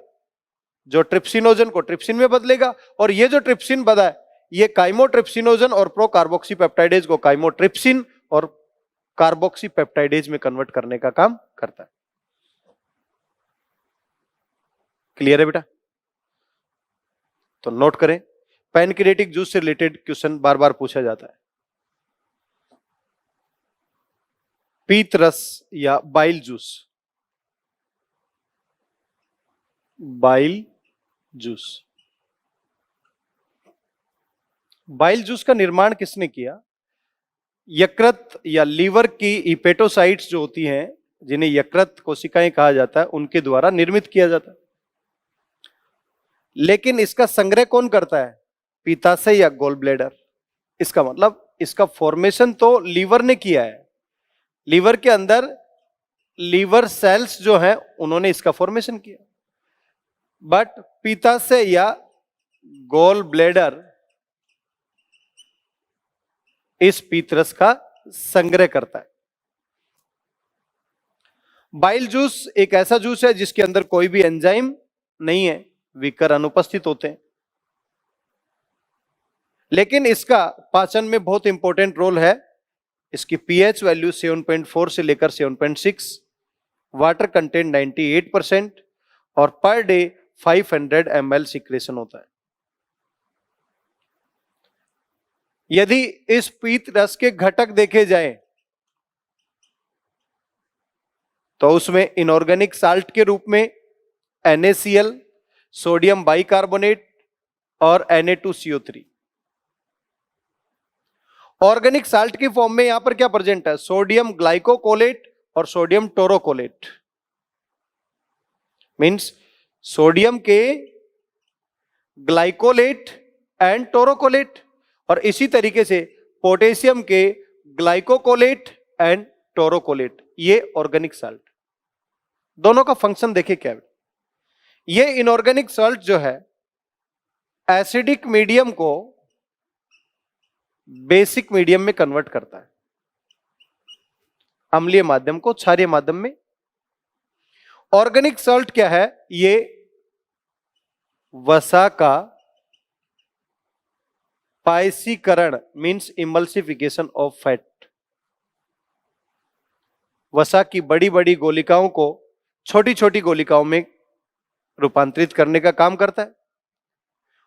जो ट्रिप्सिनोजन को ट्रिप्सिन में बदलेगा, और ये जो ट्रिप्सिन बदा है ये काइमोट्रिप्सिनोजन और प्रो कार्बोक्सी पेप्टाइडेज को काइमोट्रिप्सिन और कार्बोक्सी पेप्टाइडेज में कन्वर्ट करने का काम करता है। क्लियर है बेटा? तो नोट करें, पैनक्रिएटिक जूस से रिलेटेड क्वेश्चन बार बार पूछा जाता है। पीत रस या bile juice, bile juice. Bile juice का निर्माण किसने किया? यकृत या लीवर की हिपेटोसाइट्स जो होती हैं, जिन्हें यकृत कोशिकाएं कहा जाता है, उनके द्वारा निर्मित किया जाता है। लेकिन इसका संग्रह कौन करता है? पित्ताशय या गोल ब्लैडर। इसका मतलब इसका फॉर्मेशन तो लीवर ने किया है, लीवर के अंदर लीवर सेल्स जो है उन्होंने इसका फॉर्मेशन किया, बट पित्ताशय या गोल ब्लैडर इस पीतरस का संग्रह करता है। बाइल जूस एक ऐसा जूस है जिसके अंदर कोई भी एंजाइम नहीं है, विकर अनुपस्थित होते हैं, लेकिन इसका पाचन में बहुत इंपॉर्टेंट रोल है। इसकी पीएच वैल्यू 7.4 से लेकर 7.6, वाटर कंटेंट 98% और पर डे 500 ml सिक्रेशन होता है। यदि इस पीत रस के घटक देखे जाएं तो उसमें इनऑर्गेनिक साल्ट के रूप में NaCl, सोडियम बाइकार्बोनेट और Na2CO3। ऑर्गेनिक साल्ट की फॉर्म में यहां पर क्या प्रेजेंट है? सोडियम ग्लाइकोकोलेट और सोडियम टोरोकोलेट, मींस सोडियम के ग्लाइकोलेट एंड टोरोकोलेट, और इसी तरीके से पोटेशियम के ग्लाइकोकोलेट एंड टोरोकोलेट। ये ऑर्गेनिक साल्ट, दोनों का फंक्शन देखे क्या है। ये इनऑर्गेनिक साल्ट जो है एसिडिक मीडियम को बेसिक मीडियम में कन्वर्ट करता है, अम्लीय माध्यम को क्षारीय माध्यम में। ऑर्गेनिक साल्ट क्या है? ये वसा का पायसीकरण, मींस इमल्सिफिकेशन ऑफ फैट, वसा की बड़ी बड़ी गोलिकाओं को छोटी छोटी गोलिकाओं में रूपांतरित करने का काम करता है,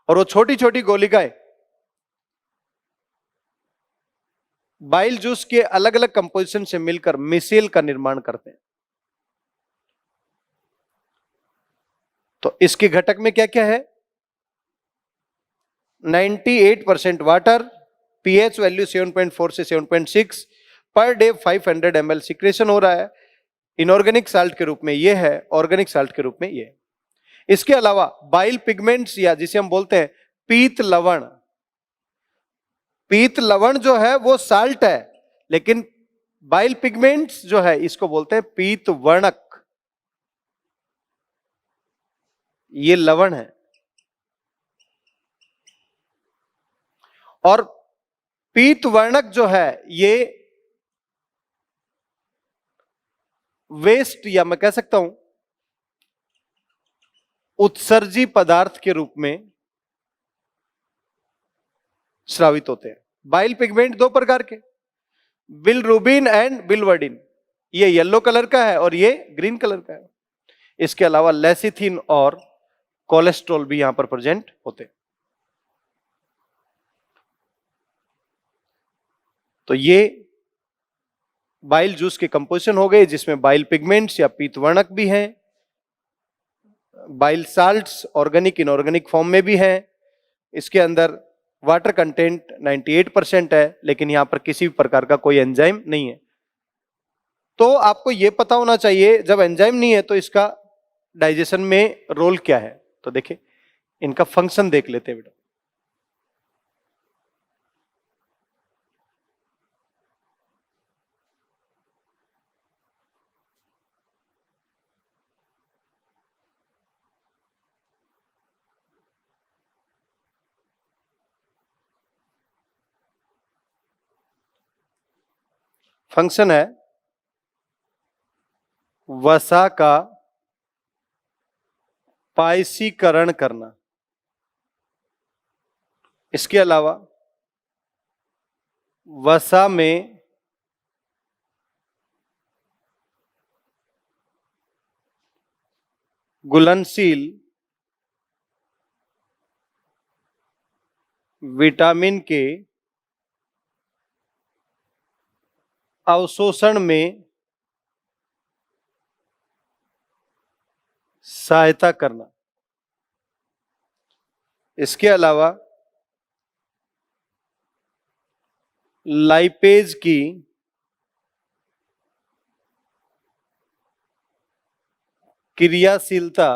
और वो छोटी छोटी गोलिकाएं बाइल जूस के अलग अलग कंपोजिशन से मिलकर मिसेल का निर्माण करते हैं। तो इसके घटक में क्या क्या है? 98% वाटर, पीएच वैल्यू 7.4 से 7.6, पर डे 500 ml सिक्रेशन हो रहा है। इनऑर्गेनिक साल्ट के रूप में ये है, ऑर्गेनिक साल्ट के रूप में ये है। इसके अलावा बाइल पिगमेंट्स या जिसे हम बोलते हैं पीत लवण, पीत लवण जो है वो साल्ट है, लेकिन बाइल पिगमेंट्स जो है इसको बोलते हैं पीत वर्णक, ये लवण है। और पीत वर्णक जो है ये वेस्ट, या मैं कह सकता हूं उत्सर्जी पदार्थ के रूप में स्रावित होते हैं। बाइल पिगमेंट दो प्रकार के, बिलरुबिन एंड बिलवर्डिन, ये येलो कलर का है और ये ग्रीन कलर का है। इसके अलावा लेसिथिन और कोलेस्ट्रॉल भी यहां पर प्रेजेंट होते हैं। तो ये बाइल जूस के कंपोजिशन हो गए, जिसमें बाइल पिगमेंट्स या पीतवर्णक भी हैं, bile salts organic inorganic form में भी हैं। इसके अंदर वाटर कंटेंट 98% है, लेकिन यहां पर किसी भी प्रकार का कोई एंजाइम नहीं है। तो आपको यह पता होना चाहिए जब एंजाइम नहीं है तो इसका डाइजेशन में रोल क्या है। तो देखिए इनका फंक्शन देख लेते हैं बेटा। फंक्शन है वसा का पायसीकरण करना। इसके अलावा वसा में घुलनशील विटामिन के अवशोषण में सहायता करना। इसके अलावा लाइपेज की क्रियाशीलता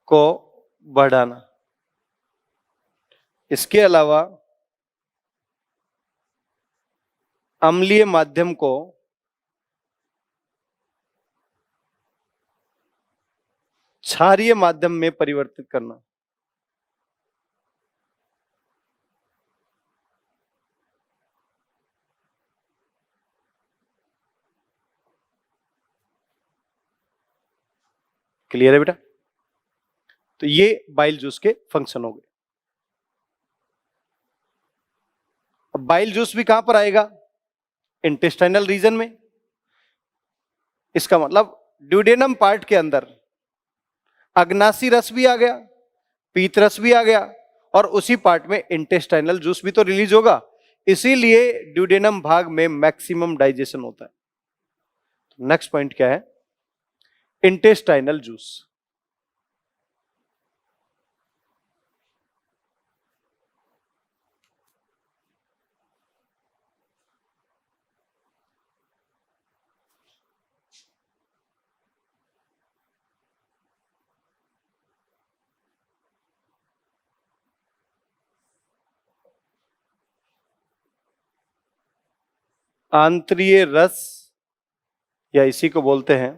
को बढ़ाना। इसके अलावा अम्लीय माध्यम को क्षारीय माध्यम में परिवर्तित करना। क्लियर है बेटा? तो ये बाइल जूस के फंक्शन हो गए। अब बाइल जूस भी कहां पर आएगा? इंटेस्टाइनल रीजन में। इसका मतलब ड्यूडेनम पार्ट के अंदर अग्नाशी रस भी आ गया, पीत रस भी आ गया, और उसी पार्ट में इंटेस्टाइनल जूस भी तो रिलीज होगा। इसीलिए ड्यूडेनम भाग में मैक्सिमम डाइजेशन होता है। नेक्स्ट पॉइंट क्या है? Intestinal juice. आंतरीय रस, या इसी को बोलते हैं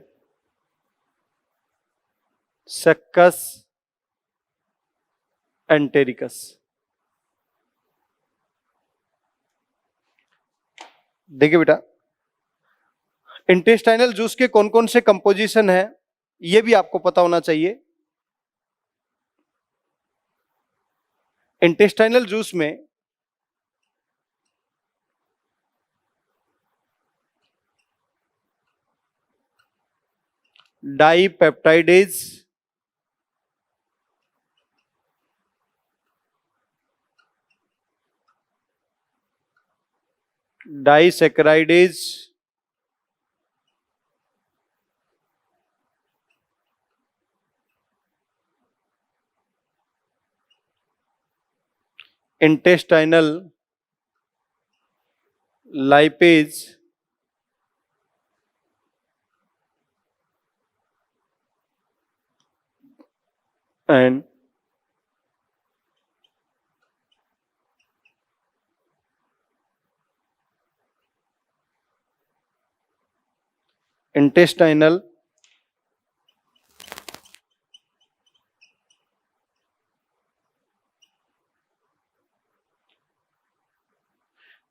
सक्कस एंटेरिकस। देखिए बेटा, इंटेस्टाइनल जूस के कौन कौन से कंपोजिशन है यह भी आपको पता होना चाहिए। इंटेस्टाइनल जूस में dipeptidase, disaccharidase, intestinal lipase and intestinal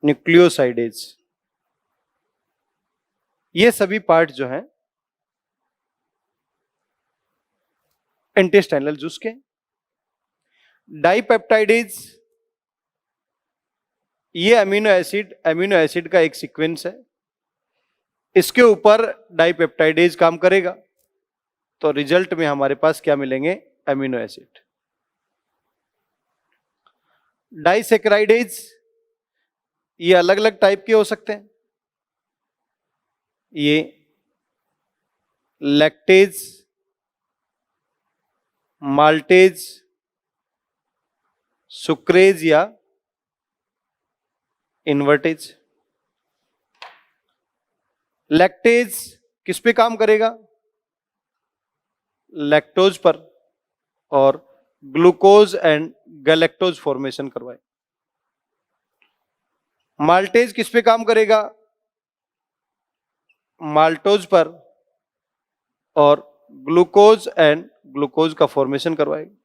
nucleosidase, ये सभी पार्ट जो हैं इंटेस्टाइनल जूस के। डाइपेप्टाइडेज, ये अमीनो एसिड का एक सीक्वेंस है, इसके ऊपर डाइपेप्टाइडेज काम करेगा, तो रिजल्ट में हमारे पास क्या मिलेंगे? Amino acid. डाइसैकेराइडेज, ये अलग अलग टाइप के हो सकते हैं। ये लैक्टेज, माल्टेज, सुक्रेज या इन्वर्टेज। लैक्टेज किस पे काम करेगा? लैक्टोज पर, और ग्लूकोज एंड गैलेक्टोज फॉर्मेशन करवाए। माल्टेज किस पे काम करेगा? माल्टोज पर, और ग्लूकोज एंड ग्लूकोज का फॉर्मेशन करवाएगा।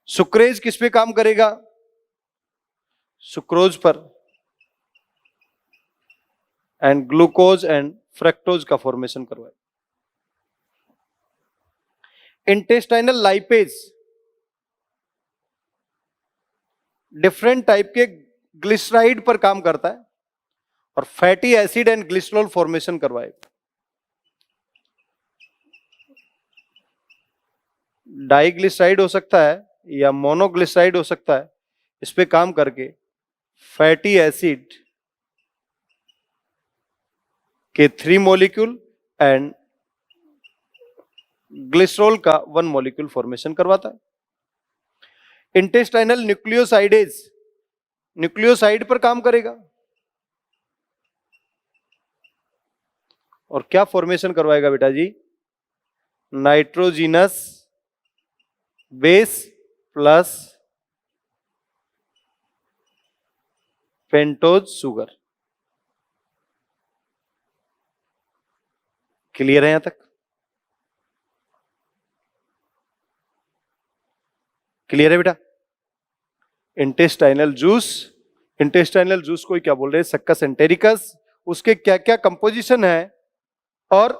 सुक्रेज किस पे काम करेगा? सुक्रोज पर, एंड ग्लूकोज एंड फ्रक्टोज का फॉर्मेशन करवाए। इंटेस्टाइनल लाइपेज डिफरेंट टाइप के ग्लिसराइड पर काम करता है और fatty acid and glycerol formation करवाएगा। डाइग्लिसराइड हो सकता है या मोनोग्लिसराइड हो सकता है, इस पे काम करके फैटी एसिड के 3 मॉलिक्यूल एंड ग्लिसरॉल का 1 मॉलिक्यूल फॉर्मेशन करवाता है। इंटेस्टाइनल न्यूक्लियोसाइडेज न्यूक्लियोसाइड पर काम करेगा और क्या फॉर्मेशन करवाएगा बेटा जी? Nitrogenous base plus pentose sugar. Clear है यहां तक? क्लियर है बेटा? इंटेस्टाइनल जूस, इंटेस्टाइनल जूस को क्या बोल रहे हैं? Succus entericus. उसके क्या क्या कंपोजिशन है और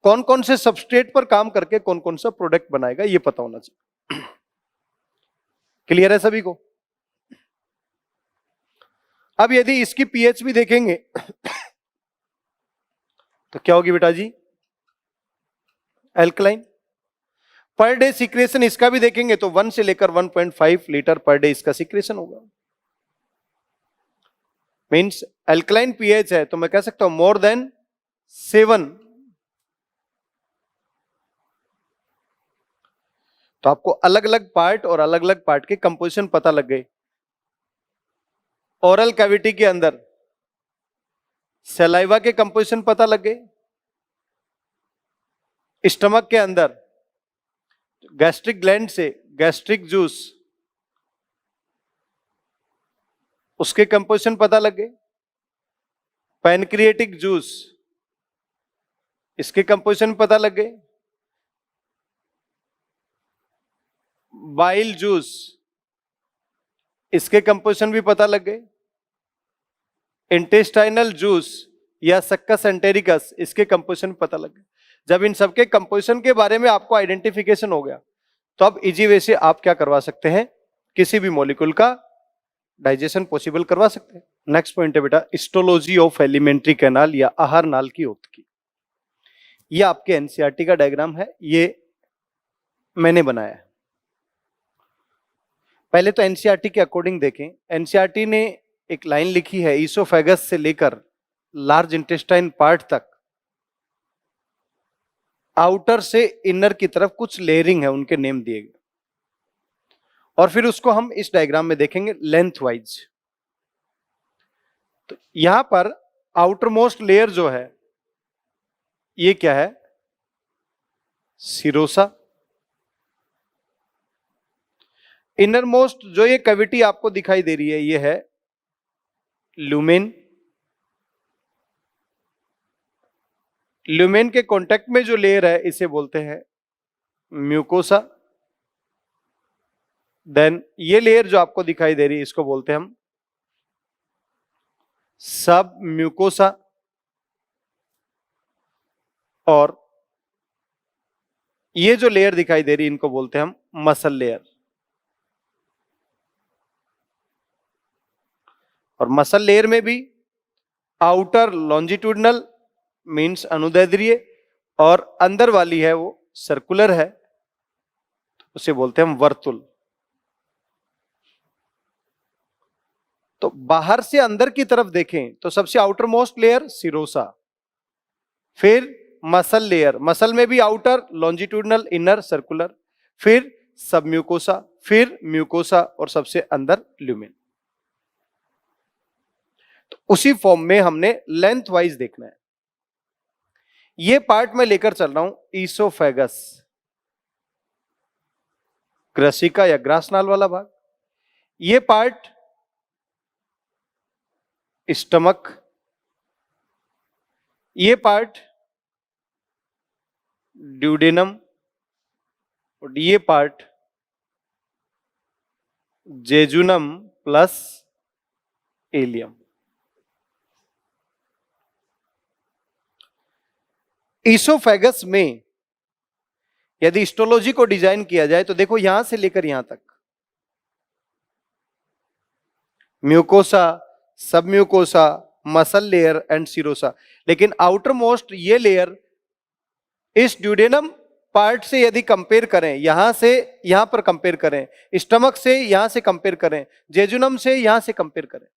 कौन कौन से सबस्ट्रेट पर काम करके कौन कौन सा प्रोडक्ट बनाएगा, ये पता होना चाहिए। क्लियर है सभी को? अब यदि इसकी पीएच भी देखेंगे तो क्या होगी बेटा जी? एल्कलाइन। पर डे सिक्रेशन इसका भी देखेंगे तो 1 से लेकर 1.5 लीटर पर डे इसका सिक्रेशन होगा। मींस एल्कलाइन पीएच है तो मैं कह सकता हूं मोर देन 7। तो आपको अलग अलग पार्ट और अलग अलग पार्ट के कंपोजिशन पता लग गए। ओरल कैविटी के अंदर सलाइवा के कंपोजिशन पता लग गए, स्टमक के अंदर गैस्ट्रिक ग्लैंड से गैस्ट्रिक जूस उसके कंपोजिशन पता लग गए, पैनक्रिएटिक जूस इसके कंपोजिशन पता लग गए, बाइल जूस इसके कंपोजिशन भी पता लग गए, इंटेस्टाइनल जूस या सक्कस एंटेरिकस इसके कंपोजिशन पता लग गए। जब इन सबके कंपोजिशन के बारे में आपको आइडेंटिफिकेशन हो गया तो अब इजी वे से आप क्या करवा सकते हैं? किसी भी मॉलिक्यूल का डाइजेशन पॉसिबल करवा सकते हैं। नेक्स्ट पॉइंट है बेटा हिस्टोलॉजी ऑफ एलिमेंट्री कैनाल या आहार नाल की उत्की। ये आपके एनसीईआरटी का डायग्राम है, ये मैंने बनाया है। पहले तो एनसीईआरटी के अकॉर्डिंग देखें। एनसीईआरटी ने एक लाइन लिखी है, ईसोफेगस से लेकर लार्ज इंटेस्टाइन पार्ट तक आउटर से इनर की तरफ कुछ लेयरिंग है, उनके नेम दिए गए और फिर उसको हम इस डायग्राम में देखेंगे लेंथ वाइज। तो यहां पर आउटर मोस्ट लेयर जो है ये क्या है? सिरोसा। इनर मोस्ट जो ये कैविटी आपको दिखाई दे रही है ये है ल्यूमेन। ल्यूमेन के कांटेक्ट में जो लेयर है इसे बोलते हैं म्यूकोसा। देन ये लेयर जो आपको दिखाई दे रही है इसको बोलते हैं हम सब म्यूकोसा। और ये जो लेयर दिखाई दे रही है इनको बोलते हैं हम मसल लेयर। और मसल लेयर में भी आउटर लॉन्जिट्यूडनल मींस अनुदैर्ध्य और अंदर वाली है वो सर्कुलर है, उसे बोलते हैं हम वर्तुल। तो बाहर से अंदर की तरफ देखें तो सबसे आउटर मोस्ट लेयर सिरोसा, फिर मसल लेयर, मसल में भी आउटर लॉन्जिट्यूडनल इनर सर्कुलर, फिर सबम्यूकोसा, फिर म्यूकोसा और सबसे अंदर ल्यूमेन। तो उसी फॉर्म में हमने लेंथ वाइज देखना है। ये पार्ट मैं लेकर चल रहा हूं ईसोफेगस, ग्रसिका या ग्रासनाल वाला भाग। ये पार्ट स्टमक, ये पार्ट ड्यूडेनम और ये part jejunum plus allium. Oesophagus में यदि हिस्टोलॉजी को डिजाइन किया जाए तो देखो यहां से लेकर यहां तक mucosa, submucosa, muscle layer and serosa. लेकिन आउटर मोस्ट ये लेयर इस ड्यूडेनम पार्ट से यदि कंपेयर करें, यहां से यहां पर कंपेयर करें, स्टमक से यहां से कंपेयर करें, जेजुनम से यहां से कंपेयर करें,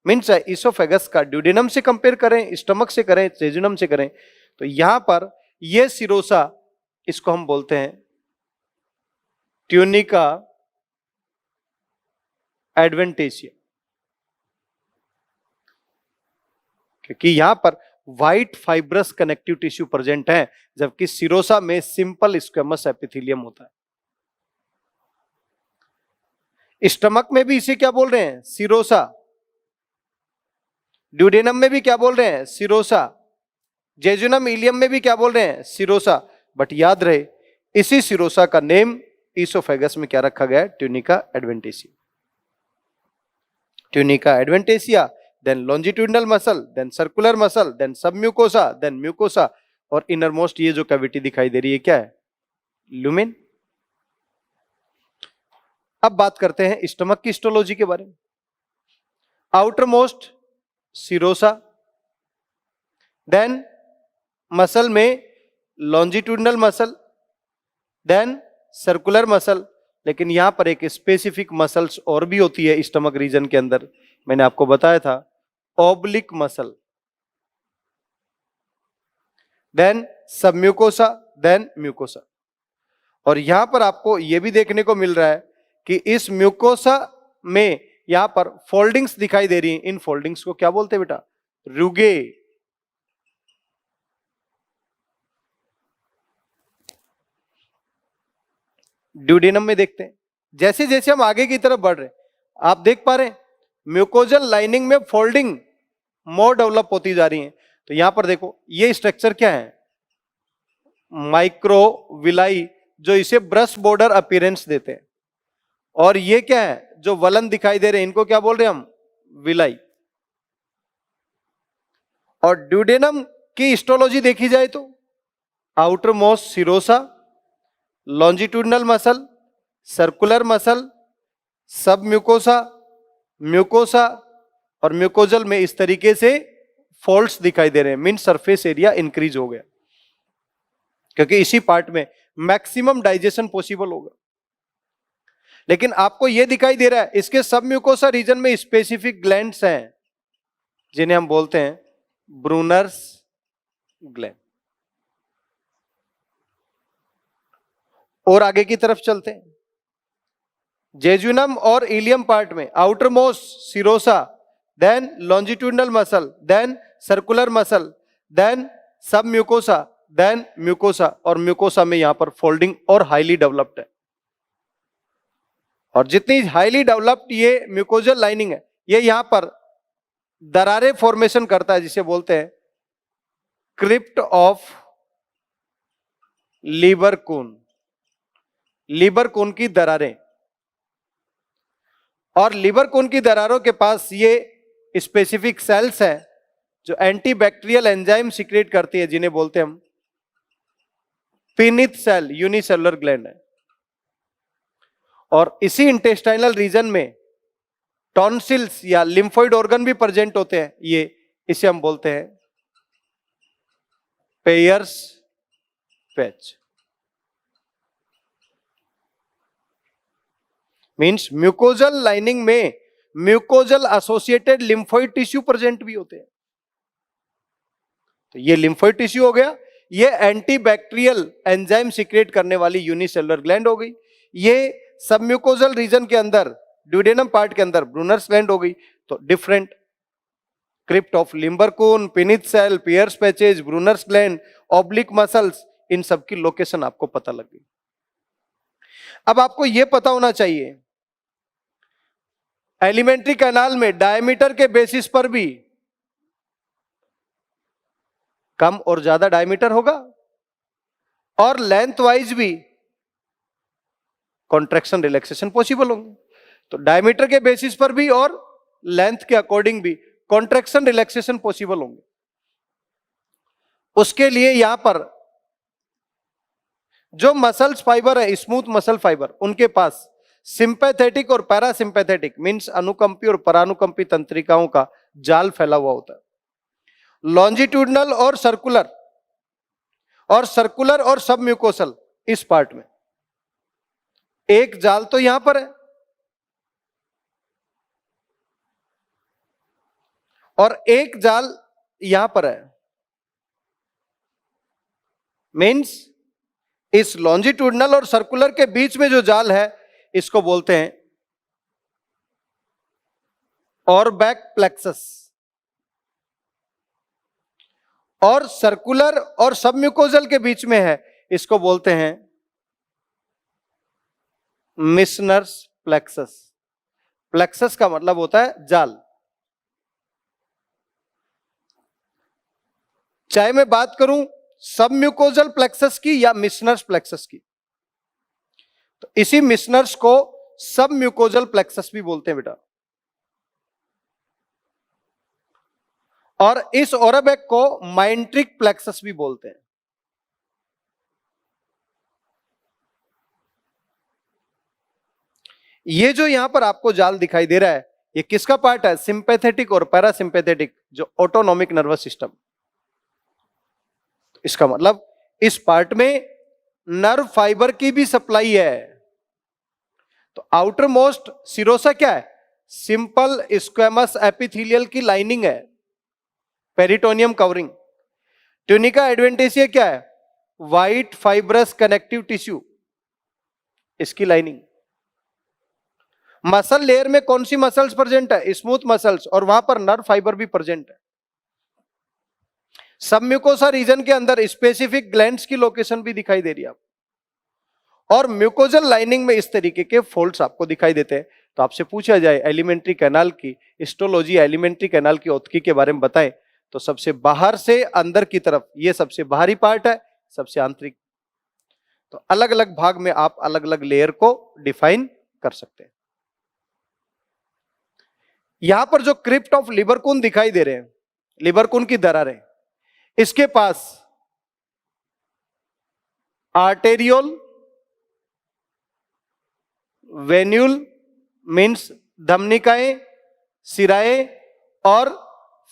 मीन्स ईसोफेगस का ड्यूडेनम से कंपेयर करें, स्टमक से करें, जेजुनम से करें, तो यहां पर ये सिरोसा इसको हम बोलते हैं ट्यूनिका एडवेंटेशिया, क्योंकि यहां पर white fibrous connective tissue present है, जबकि सिरोसा में सिंपल स्क्वेमस एपिथेलियम होता है। स्टमक में भी इसे क्या बोल रहे हैं? सिरोसा। ड्यूडेनम में भी क्या बोल रहे हैं? सिरोसा। जेजुनम इलियम में भी क्या बोल रहे हैं? सिरोसा। बट याद रहे, इसी सिरोसा का नेम ईसोफेगस में क्या रखा गया है? Tunica adventitia. Tunica adventitia, then longitudinal muscle, then circular muscle, then submucosa, then mucosa, और इनरमोस्ट ये जो कैविटी दिखाई दे रही है क्या है? लुमेन। अब बात करते हैं स्टमक की हिस्टोलॉजी के बारे में। Outer most serosa, then muscle में longitudinal muscle, then circular muscle. लेकिन यहां पर एक स्पेसिफिक मसल्स और भी होती है स्टमक रीजन के अंदर, मैंने आपको बताया था, oblique muscle, then submucosa, then mucosa. और यहां पर आपको यह भी देखने को मिल रहा है कि इस म्यूकोसा में यहां पर फोल्डिंग्स दिखाई दे रही हैं। इन फोल्डिंग्स को क्या बोलते हैं बेटा? रुगे। ड्यूडेनम में देखते हैं, जैसे जैसे हम आगे की तरफ बढ़ रहे हैं, आप देख पा रहे हैं म्यूकोजल लाइनिंग में फोल्डिंग मोर डेवलप होती जा रही है। तो यहां पर देखो, ये स्ट्रक्चर क्या है? माइक्रोविलाई, जो इसे ब्रश बॉर्डर अपीयरेंस देते हैं। और ये क्या है? जो वलन दिखाई दे रहे हैं, इनको क्या बोल रहे हैं हम? विलाई। और ड्यूडेनम की हिस्टोलॉजी देखी जाए तो outer most serosa, longitudinal muscle, circular muscle, सब म्यूकोसा, म्यूकोसा, और म्यूकोजल में इस तरीके से फोल्ड्स दिखाई दे रहे हैं। मीन सरफेस एरिया इंक्रीज हो गया, क्योंकि इसी पार्ट में मैक्सिमम डाइजेशन पॉसिबल होगा। लेकिन आपको यह दिखाई दे रहा है इसके सब म्यूकोसा रीजन में स्पेसिफिक ग्लैंड्स हैं, जिन्हें हम बोलते हैं ब्रूनर्स ग्लैंड। और आगे की तरफ चलते हैं, जेजुनम और इलियम पार्ट में outer most serosa, then longitudinal muscle, then circular muscle, then submucosa, then mucosa, और म्यूकोसा में यहां पर फोल्डिंग और हाईली डेवलप्ड है। और जितनी हाईली डेवलप्ड ये म्यूकोजल लाइनिंग है, ये यहां पर दरारें फॉर्मेशन करता है, जिसे बोलते हैं क्रिप्ट ऑफ लीबरकून। लीबरकून की दरारें। और लीबरकून की दरारों के पास ये स्पेसिफिक सेल्स हैं जो एंटीबैक्टीरियल एंजाइम सीक्रेट करती है, जिन्हें बोलते हैं हम पिनिथ सेल, यूनिसेलुलर ग्लैंड है। और इसी इंटेस्टाइनल रीजन में टॉन्सिल्स या लिम्फोइड ऑर्गन भी प्रेजेंट होते हैं। ये इसे हम बोलते हैं Peyer's patch. Means mucosal lining में mucosal associated lymphoid tissue present भी होते हैं। तो ये लिम्फोइड टिश्यू हो गया, ये एंटीबैक्टीरियल एंजाइम सीक्रेट करने वाली यूनिसेलुलर ग्लैंड हो गई। ये सबम्यूकोजल रीजन के अंदर ड्यूडेनम पार्ट के अंदर ब्रूनर्स ग्लैंड हो गई। तो different crypt of Lieberkuhn, Paneth cell, Peyer's patches, Brunner's gland, oblique muscles, इन सब की लोकेशन आपको पता लग गई। अब आपको यह पता होना चाहिए एलिमेंट्री कैनाल में डायमीटर के बेसिस पर भी कम और ज्यादा डायमीटर होगा, और लेंथ वाइज भी कॉन्ट्रैक्शन रिलैक्सेशन पॉसिबल होंगे। तो डायमीटर के बेसिस पर भी और लेंथ के अकॉर्डिंग भी कॉन्ट्रैक्शन रिलैक्सेशन पॉसिबल होंगे। उसके लिए यहां पर जो मसल्स फाइबर है, स्मूथ मसल फाइबर, उनके पास सिंपैथेटिक और पैरासिंपैथेटिक मींस अनुकंपी और परानुकंपी तंत्रिकाओं का जाल फैला हुआ होता है। लॉन्जिट्यूडनल और सर्कुलर और सब म्यूकोसल, इस पार्ट में एक जाल तो यहां पर है और एक जाल यहां पर है। मींस इस लॉन्जिट्यूडनल और सर्कुलर के बीच में जो जाल है, इसको बोलते हैं ऑरबैक प्लेक्सस, और सर्कुलर और सबम्यूकोजल के बीच में है, इसको बोलते हैं मिशनर्स प्लेक्सस। प्लेक्सस का मतलब होता है जाल। चाहे मैं बात करूं सबम्यूकोजल प्लेक्सस की या मिशनर्स प्लेक्सस की, तो इसी मिशनर्स को सबम्यूकोजल प्लेक्सस भी बोलते हैं बेटा। और इस ओरेबैक को माइंट्रिक प्लेक्सस भी बोलते हैं। ये जो यहां पर आपको जाल दिखाई दे रहा है, ये किसका पार्ट है? सिंपैथेटिक और पैरासिंपैथेटिक, जो ऑटोनॉमिक नर्वस सिस्टम। इसका मतलब इस पार्ट में नर्व फाइबर की भी सप्लाई है। तो आउटर मोस्ट सिरोसा क्या है? सिंपल स्क्वेमस एपिथेलियल की लाइनिंग है, पेरिटोनियम कवरिंग। ट्यूनिका एडवेंटिशिया क्या है? व्हाइट फाइब्रस कनेक्टिव टिश्यू, इसकी लाइनिंग। मसल लेयर में कौन सी मसल्स प्रेजेंट है? स्मूथ मसल्स, और वहां पर नर्व फाइबर भी प्रेजेंट है। सबम्यूकोसा रीजन के अंदर स्पेसिफिक ग्लैंड्स की लोकेशन भी दिखाई दे रही है आपको, और म्यूकोजल लाइनिंग में इस तरीके के फोल्ड्स आपको दिखाई देते हैं। तो आपसे पूछा जाए एलिमेंट्री कैनाल की हिस्टोलॉजी, एलिमेंट्री कैनाल की औत्की के बारे में बताएं, तो सबसे बाहर से अंदर की तरफ ये सबसे बाहरी पार्ट है, सबसे आंतरिक। तो अलग अलग भाग में आप अलग अलग लेयर को डिफाइन कर सकते हैं। यहां पर जो क्रिप्ट ऑफ लिबरकून दिखाई दे रहे हैं, लिबरकून की दरारें, इसके पास आर्टेरियोल, वेन्यूल मीन्स धमनिकाएं, सिराएं, और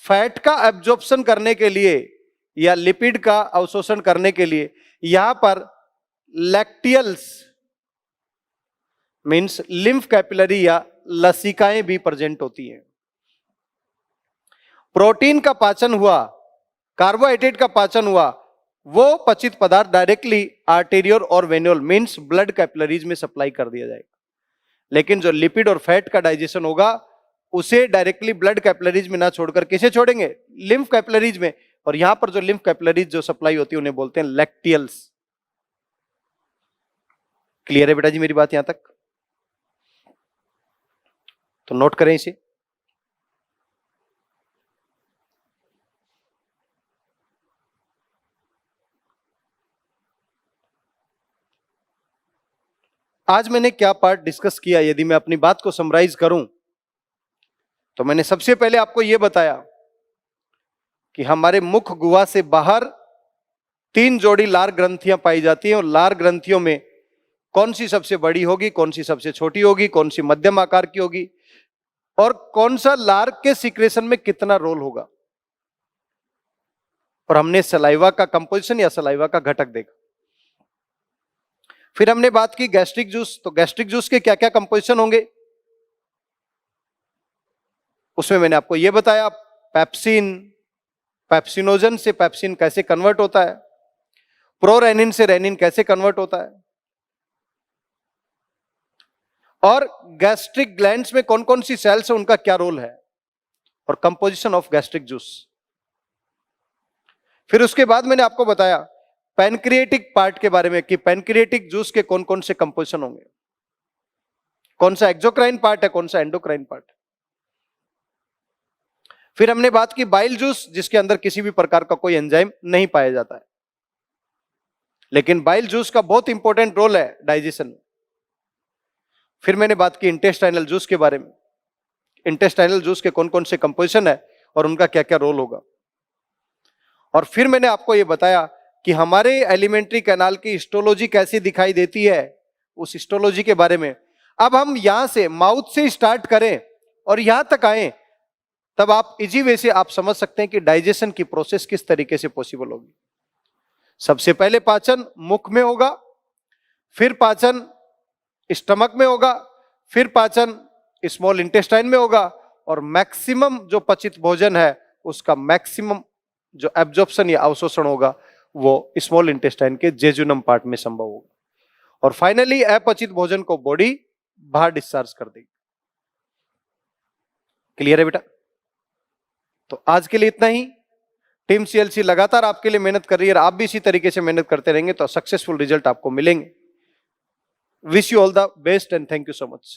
फैट का एब्जॉर्प्शन करने के लिए या लिपिड का अवशोषण करने के लिए यहां पर लैक्टियल्स मीन्स लिम्फ कैपिलरी या लसिकाएं भी प्रेजेंट होती हैं। प्रोटीन का पाचन हुआ, कार्बोहाइड्रेट का पाचन हुआ, वो पचित पदार्थ डायरेक्टली आर्टेरियल और वेन्यूल मीन्स ब्लड कैपिलरीज में सप्लाई कर दिया जाएगा। लेकिन जो लिपिड और फैट का डाइजेशन होगा उसे डायरेक्टली ब्लड कैपिलरीज में ना छोड़कर किसे छोड़ेंगे? लिम्फ कैपिलरीज में। और यहां पर जो लिम्फ कैपिलरीज जो सप्लाई होती है उन्हें बोलते हैं लैक्टियल्स। क्लियर है बेटा जी मेरी बात यहां तक? तो नोट करें इसे। आज मैंने क्या पार्ट डिस्कस किया, यदि मैं अपनी बात को समराइज करूं तो मैंने सबसे पहले आपको यह बताया कि हमारे मुख गुहा से बाहर 3 जोड़ी लार ग्रंथियां पाई जाती हैं, और लार ग्रंथियों में कौन सी सबसे बड़ी होगी, कौन सी सबसे छोटी होगी, कौन सी मध्यम आकार की होगी, और कौन सा लार के सिक्रेशन में कितना रोल होगा। और हमने सलाइवा का कंपोजिशन या सलाइवा का घटक देखा। फिर हमने बात की गैस्ट्रिक जूस, तो गैस्ट्रिक जूस के क्या क्या कंपोजिशन होंगे, उसमें मैंने आपको यह बताया पेप्सिन, पेप्सिनोजन से पेप्सिन कैसे कन्वर्ट होता है, प्रोरेनिन से रेनिन कैसे कन्वर्ट होता है, और गैस्ट्रिक ग्लैंड्स में कौन कौन सी सेल्स है उनका क्या रोल है, और कंपोजिशन ऑफ गैस्ट्रिक जूस। फिर उसके बाद मैंने आपको बताया पैनक्रिएटिक पार्ट के बारे में कि पैनक्रिएटिक जूस के कौन कौन से कंपोजिशन होंगे, कौन सा एक्सोक्राइन पार्ट है, कौन सा एंडोक्राइन पार्ट है। फिर हमने बात की बाइल जूस, जिसके अंदर किसी भी प्रकार का कोई एंजाइम नहीं पाया जाता है, लेकिन बाइल जूस का बहुत इंपॉर्टेंट रोल है डाइजेशन में। फिर मैंने बात की इंटेस्टाइनल जूस के बारे में, इंटेस्टाइनल जूस के कौन कौन से कंपोजिशन है और उनका क्या क्या रोल होगा। और फिर मैंने आपको यह बताया कि हमारे एलिमेंट्री कैनाल की हिस्टोलॉजी कैसी दिखाई देती है, उस हिस्टोलॉजी के बारे में। अब हम यहां से माउथ से स्टार्ट करें और यहां तक आए, तब आप इजी वे से आप समझ सकते हैं कि डाइजेशन की प्रोसेस किस तरीके से पॉसिबल होगी। सबसे पहले पाचन मुख में होगा, फिर पाचन स्टमक में होगा, फिर पाचन स्मॉल इंटेस्टाइन में होगा, और मैक्सिमम जो पचित भोजन है उसका मैक्सिमम जो एब्जॉर्प्शन या अवशोषण होगा वो स्मॉल इंटेस्टाइन के जेजुनम पार्ट में संभव होगा, और फाइनली अपचित भोजन को बॉडी बाहर डिस्चार्ज कर देगी। क्लियर है बेटा? तो आज के लिए इतना ही। टीम सीएलसी लगातार आपके लिए मेहनत कर रही है, आप भी इसी तरीके से मेहनत करते रहेंगे तो सक्सेसफुल रिजल्ट आपको मिलेंगे। Wish you all the best and thank you so much.